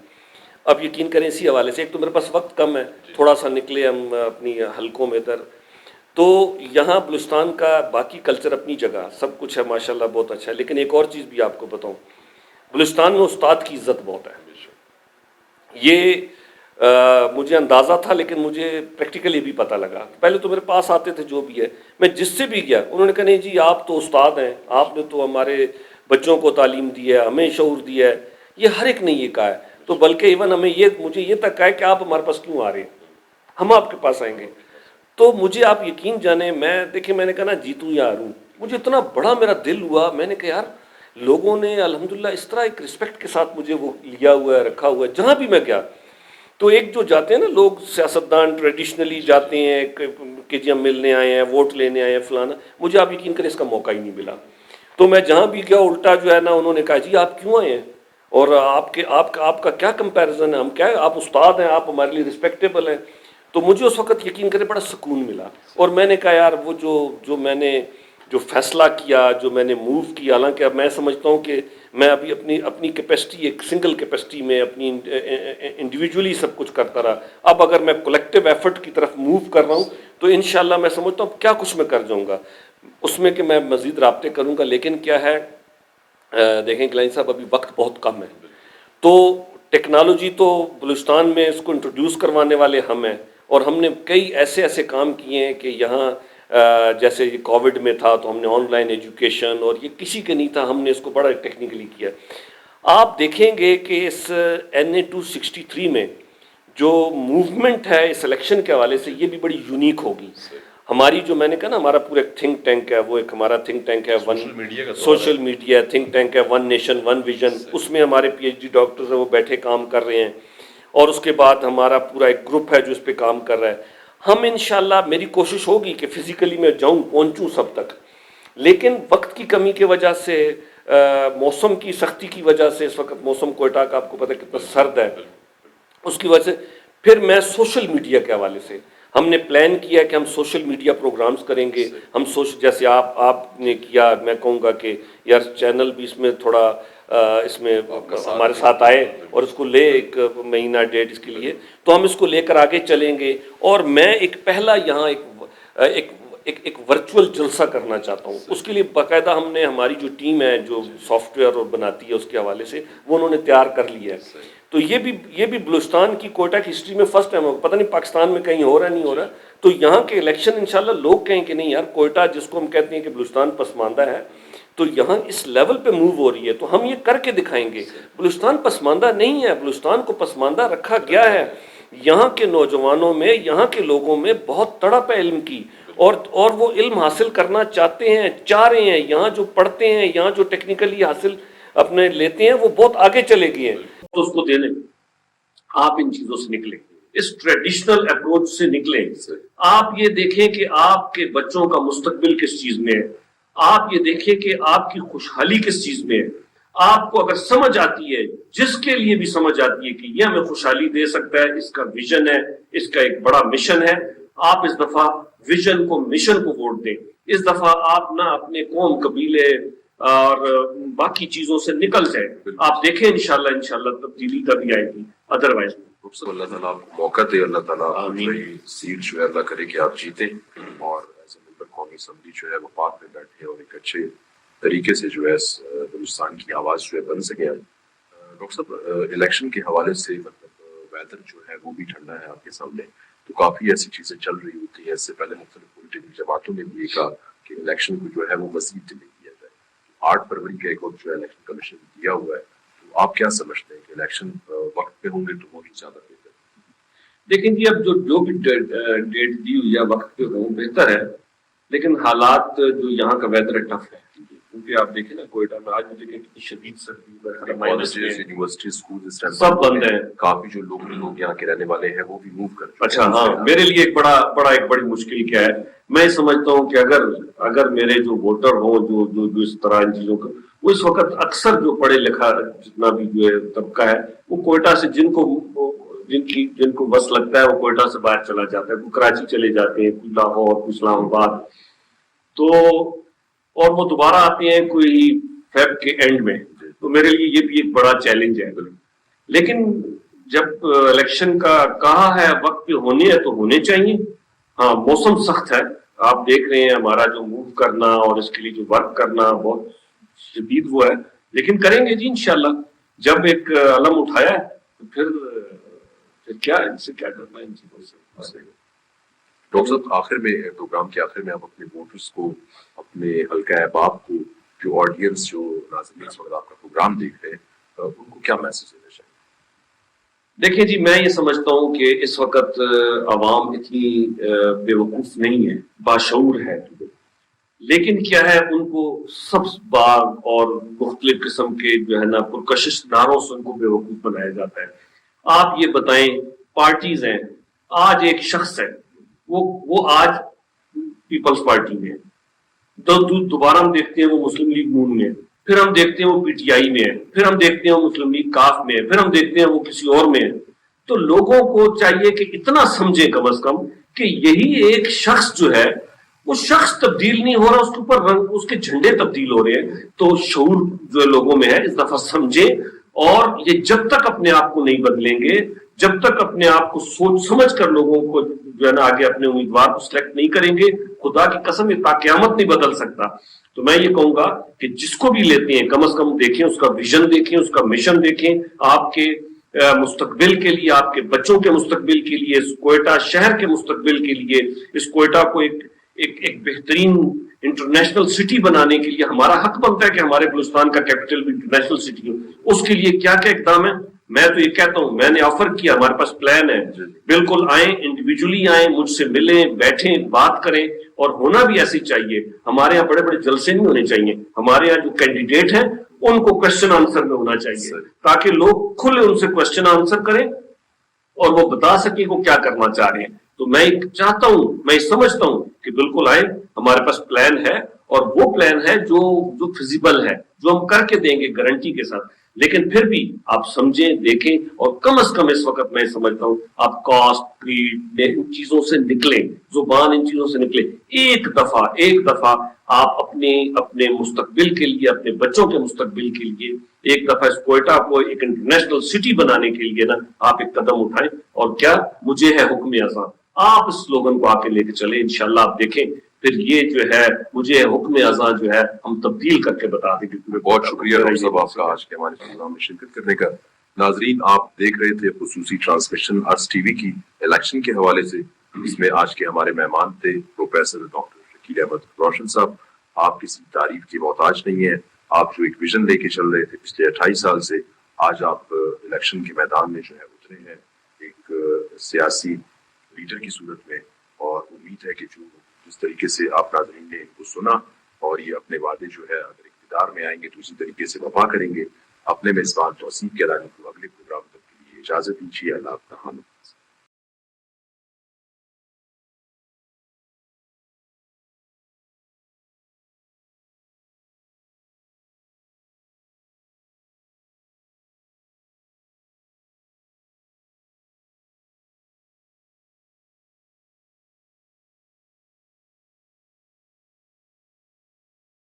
اب یقین کریں اسی حوالے سے، ایک تو میرے پاس وقت کم ہے، تھوڑا سا نکلے ہم اپنی حلقوں میں ادھر. تو یہاں بلوچستان کا باقی کلچر اپنی جگہ سب کچھ ہے ماشاءاللہ، بہت اچھا ہے. لیکن ایک اور چیز بھی آپ کو بتاؤں، بلوچستان میں استاد کی عزت بہت ہے. یہ مجھے اندازہ تھا، لیکن مجھے پریکٹیکلی بھی پتہ لگا. پہلے تو میرے پاس آتے تھے جو بھی ہے، میں جس سے بھی گیا انہوں نے کہا نہیں جی آپ تو استاد ہیں، آپ نے تو ہمارے بچوں کو تعلیم دی ہے، ہمیں شعور دیا ہے. یہ ہر ایک نے یہ کہا ہے. تو بلکہ ایون مجھے یہ تک کہا ہے کہ آپ ہمارے پاس کیوں آ رہے ہیں، ہم آپ کے پاس آئیں گے. تو مجھے آپ یقین جانیں، میں نے کہا نا جیتوں یا ہاروں، مجھے اتنا بڑا میرا دل ہوا. میں نے کہا یار لوگوں نے الحمدللہ اس طرح ایک رسپیکٹ کے ساتھ مجھے وہ لیا ہوا ہے، رکھا ہوا ہے جہاں بھی میں گیا. تو ایک جو جاتے ہیں نا لوگ سیاستدان ٹریڈیشنلی جاتے ہیں کہ جی ہم ملنے آئے ہیں، ووٹ لینے آئے ہیں فلانا، مجھے آپ یقین کریں اس کا موقع ہی نہیں ملا. تو میں جہاں بھی گیا الٹا جو ہے نا انہوں نے کہا جی آپ کیوں آئے ہیں، اور آپ کا کیا کمپیریزن ہے، ہم کیا آپ استاد ہیں، آپ ہمارے لیے رسپیکٹیبل ہیں. تو مجھے اس وقت یقین کرے بڑا سکون ملا. اور میں نے کہا یار وہ جو میں نے جو فیصلہ کیا، جو میں نے موو کیا، حالانکہ اب میں سمجھتا ہوں کہ میں ابھی اپنی کیپیسٹی، ایک سنگل کیپیسٹی میں اپنی انڈیویجولی سب کچھ کرتا رہا. اب اگر میں کولیکٹیو ایفرٹ کی طرف موو کر رہا ہوں تو انشاءاللہ میں سمجھتا ہوں کیا کچھ میں کر جاؤں گا. اس میں کہ میں مزید رابطے کروں گا. لیکن کیا ہے، دیکھیں کلائن صاحب ابھی وقت بہت کم ہے. تو ٹیکنالوجی تو بلوچستان میں اس کو انٹروڈیوس کروانے والے ہم ہیں، اور ہم نے کئی ایسے کام کیے ہیں کہ یہاں جیسے یہ کووڈ میں تھا تو ہم نے آن لائن ایجوکیشن، اور یہ کسی کے نہیں تھا، ہم نے اس کو بڑا ٹیکنیکلی کیا. آپ دیکھیں گے کہ اس NA 263 میں جو موومنٹ ہے اس الیکشن کے حوالے سے یہ بھی بڑی یونیک ہوگی. ہماری جو میں نے کہا نا ہمارا پورا ایک تھنک ٹینک ہے، وہ ایک ہمارا تھنک ٹینک ہے سوشل میڈیا تھنک ٹینک ہے، ون نیشن ون ویژن. اس میں ہمارے PhD ڈاکٹرز ہیں، وہ بیٹھے کام کر رہے ہیں. اور اس کے بعد ہمارا پورا ایک گروپ ہے جو اس پہ کام کر رہا ہے. ہم انشاءاللہ میری کوشش ہوگی کہ فزیکلی میں جاؤں، پہنچوں سب تک. لیکن وقت کی کمی کی وجہ سے، موسم کی سختی کی وجہ سے، اس وقت موسم کوئٹہ کا آپ کو پتہ ہے کتنا سرد ہے، اس کی وجہ سے پھر میں سوشل میڈیا کے حوالے سے ہم نے پلان کیا کہ ہم سوشل میڈیا پروگرامز کریں گے. ہم جیسے آپ نے کیا، میں کہوں گا کہ یار چینل بھی اس میں تھوڑا اس میں ہمارے ساتھ آئے اور اس کو لے ایک مہینہ ڈیڑھ اس کے لیے، تو ہم اس کو لے کر آگے چلیں گے. اور میں ایک پہلا یہاں ایک ورچوئل جلسہ کرنا چاہتا ہوں. اس کے لیے باقاعدہ ہم نے ہماری جو ٹیم ہے جو سافٹ ویئر بناتی ہے اس کے حوالے سے وہ انہوں نے تیار کر لیا ہے. تو یہ بھی بلوچستان کی کوئٹہ کی ہسٹری میں فرسٹ ٹائم ہوگا، پتہ نہیں پاکستان میں کہیں ہو رہا ہے نہیں ہو رہا. تو یہاں کے الیکشن انشاءاللہ لوگ کہیں کہ نہیں یار کوئٹہ جس کو ہم کہتے ہیں کہ بلوچستان پسماندہ ہے، تو یہاں اس لیول پہ موو ہو رہی ہے، تو ہم یہ کر کے دکھائیں گے. بلوچستان پسماندہ نہیں ہے، بلوچستان کو پسماندہ رکھا گیا ہے. یہاں کے نوجوانوں میں، یہاں کے لوگوں میں بہت تڑپ ہے علم کی، اور وہ علم حاصل کرنا چاہتے ہیں، چاہ رہے ہیں. یہاں جو پڑھتے ہیں، یہاں جو ٹیکنیکلی حاصل اپنے لیتے ہیں، وہ بہت آگے چلے گئے ہیں. تو اس کو دے لیں. آپ ان چیزوں سے نکلیں، اس ٹریڈیشنل اپروچ سے نکلیں. آپ یہ دیکھیں کہ آپ کے بچوں کا مستقبل کس چیز میں ہے. آپ یہ دیکھیں کہ آپ کی خوشحالی کس چیز میں ہے. آپ کو اگر سمجھ آتی ہے، جس کے لیے بھی سمجھ آتی ہے کہ یہ ہمیں خوشحالی دے سکتا ہے، اس کا ویژن ہے، اس کا ایک بڑا مشن ہے، آپ اس دفعہ ویژن کو، مشن کو ووٹ دیں. اس دفعہ آپ نہ اپنے قوم، قبیلے اور باقی چیزوں سے نکل جائیں. آپ دیکھیں انشاءاللہ تبدیلی کبھی آئے گی. ادروائز اللہ تعالیٰ آپ کو موقع دے، اللہ تعالیٰ سیٹ جو ہے اللہ کرے کہ آپ جیتیں اور قومی اسمبلی جو ہے وہ پاک میں بیٹھے اور ایک اچھے طریقے سے جو ہے بلوچستان کی آواز جو ہے بن سکے. ڈاکٹر صاحب، الیکشن کے حوالے سے مطلب ویدر جو ہے وہ بھی ٹھنڈا ہے آپ کے سامنے، تو کافی ایسی چیزیں چل رہی ہوتی ہیں. اس سے پہلے مختلف پولیٹیکل جماعتوں نے بھی کہا کہ الیکشن کو جو ہے وہ مزید ڈیلے کیا جائے. 8 فروری کا ایک وقت جو ہے الیکشن کمیشن نے دیا ہوا ہے، تو آپ کیا سمجھتے ہیں کہ الیکشن وقت پہ ہوں گے تو وہ بھی زیادہ بہتر؟ دیکھیں جی، اب جو بھی ڈیٹ دی ہوئی یا وقت پہ ہو بہتر ہے، لیکن حالات جو یہاں کا ویدر ٹف ہے. کیونکہ آپ دیکھیں نا کوئٹہ میں آج بھی دیکھیں کتنی شدید سردی، یونیورسٹی اسکول سب بند ہیں. کافی جو لوگ یہاں کے رہنے والے ہیں وہ بھی موو کر چکے ہیں. اچھا ہاں، میرے لیے ایک بڑی مشکل کیا ہے، میں سمجھتا ہوں کہ اگر میرے جو ووٹر ہوں جو اس طرح ان چیزوں کا، وہ اس وقت اکثر جو پڑھے لکھا جتنا بھی جو ہے طبقہ ہے، وہ کوئٹہ سے جن کو بس لگتا ہے وہ کوئٹہ سے باہر چلا جاتا ہے. وہ کراچی چلے جاتے ہیں، کوئی لاہور، کوئی اسلام آباد، تو اور وہ دوبارہ آتے ہیں کوئی فیب کے اینڈ میں. تو میرے لیے یہ بھی ایک بڑا چیلنج ہے. لیکن جب الیکشن کا کہا ہے وقت پہ ہونے ہیں تو ہونے چاہیے. ہاں، موسم سخت ہے، آپ دیکھ رہے ہیں ہمارا جو موو کرنا اور اس کے لیے جو ورک کرنا بہت شدید وہ ہے، لیکن کریں گے جی انشاءاللہ. جب ایک علم اٹھایا ہے تو پھر کیا ان سے کیا کرنا ہے ان چیزوں سے. ڈاکٹر صاحب، آخر میں پروگرام کے آخر میں آپ اپنے ووٹرز کو، اپنے حلقہ احباب کو، جو آڈینس، جو ناظرین اس وقت آپ کا پروگرام دیکھ رہے ہیں، ان کو کیا میسج دینا چاہیے؟ دیکھیں جی، میں یہ سمجھتا ہوں کہ اس وقت عوام اتنی بے وقوف نہیں ہے، باشعور ہے. لیکن کیا ہے، ان کو سبز باغ اور مختلف قسم کے جو ہے نا پرکشش نعروں سے ان کو بے وقوف بنایا جاتا ہے. آپ یہ بتائیں، پارٹیز ہیں، آج ایک شخص ہے، وہ آج پیپلز پارٹی میں ہے، دوبارہ ہم دیکھتے ہیں وہ مسلم لیگ نون میں ہے، پھر ہم دیکھتے ہیں وہ پی ٹی آئی میں ہے، پھر ہم دیکھتے ہیں وہ مسلم لیگ کاف میں ہے، پھر ہم دیکھتے ہیں وہ کسی اور میں ہے. تو لوگوں کو چاہیے کہ اتنا سمجھیں کم از کم کہ یہی ایک شخص جو ہے، وہ شخص تبدیل نہیں ہو رہا، اس کے اوپر رنگ، اس کے جھنڈے تبدیل ہو رہے ہیں. تو شعور جو لوگوں میں ہے اس دفعہ سمجھیں. اور یہ جب تک اپنے آپ کو نہیں بدلیں گے، جب تک اپنے آپ کو سوچ سمجھ کر لوگوں کو جو ہے نا آگے اپنے امیدوار کو سلیکٹ نہیں کریں گے، خدا کی قسم یہ تا قیامت نہیں بدل سکتا. تو میں یہ کہوں گا کہ جس کو بھی لیتے ہیں کم از کم دیکھیں، اس کا ویژن دیکھیں، اس کا مشن دیکھیں. آپ کے مستقبل کے لیے، آپ کے بچوں کے مستقبل کے لیے، اس کوئٹہ شہر کے مستقبل کے لیے، اس کوئٹہ کو ایک بہترین انٹرنیشنل سٹی بنانے کے لیے ہمارا حق بنتا ہے کہ ہمارے بلوچستان کا کیپٹل بھی انٹرنیشنل سٹی ہو. اس کے لیے کیا کیا اقدام ہے، میں تو یہ کہتا ہوں، میں نے آفر کیا، ہمارے پاس پلان ہے. بالکل آئیں، انڈیویجولی آئیں، مجھ سے ملیں، بیٹھیں، بات کریں. اور ہونا بھی ایسی چاہیے. ہمارے یہاں بڑے بڑے جلسے نہیں ہونے چاہیے. ہمارے یہاں جو کینڈیڈیٹ ہیں ان کو کوشچن آنسر میں ہونا چاہیے، تاکہ لوگ کھلے ان سے کوشچن آنسر کریں اور وہ بتا سکیں وہ کیا کرنا چاہ رہے ہیں. تو میں چاہتا ہوں، میں سمجھتا ہوں کہ بالکل آئیں، ہمارے پاس پلان ہے، اور وہ پلان ہے جو فیزیبل ہے، جو ہم کر کے دیں گے گارنٹی کے ساتھ. لیکن پھر بھی آپ سمجھیں، دیکھیں، اور کم از کم اس وقت میں سمجھتا ہوں آپ کاسٹ، کریڈ، ان چیزوں سے نکلیں، زبان ان چیزوں سے نکلیں. ایک دفعہ آپ اپنے مستقبل کے لیے، اپنے بچوں کے مستقبل کے لیے ایک دفعہ اس کوئٹہ کو ایک انٹرنیشنل سٹی بنانے کے لیے نا آپ ایک قدم اٹھائیں. اور کیا، مجھے ہے حکم اذان، آپ اس سلوگن کو آ کے لے کے چلیں. انشاءاللہ آپ دیکھیں پھر یہ جو ہے مجھے حکم اذان جو ہے ہم تبدیل کر کے بتا دیں گے. بہت شکریہ ڈاکٹر صاحب آپ کا آج کے ہمارے پروگرام میں شرکت کرنے کا. ناظرین، آپ دیکھ رہے تھے خصوصی ٹرانسمیشن ارس ٹی وی کی الیکشن کے حوالے سے. اس میں آج کے ہمارے مہمان تھے پروفیسر ڈاکٹر شکیل احمد روشن صاحب. آپ کسی تعریف کی محتاج نہیں ہیں. آپ جو ایک ویژن لے کے چل رہے تھے پچھلے 28 سال سے، آج آپ الیکشن کے میدان میں جو ہے اترے ہیں. ایک سیاسی لیڈر کی صورت میں، اور امید ہے کہ جو جس طریقے سے آپ ناظرین نے ان کو سنا اور یہ اپنے وعدے جو ہے اگر اقتدار میں آئیں گے تو اسی طریقے سے وفا کریں گے۔ اپنے میزبان توصیف کے علاوہ کو اگلے پروگرام تک کے لیے اجازت دیجیے۔ اللہ آپ کا حافظ۔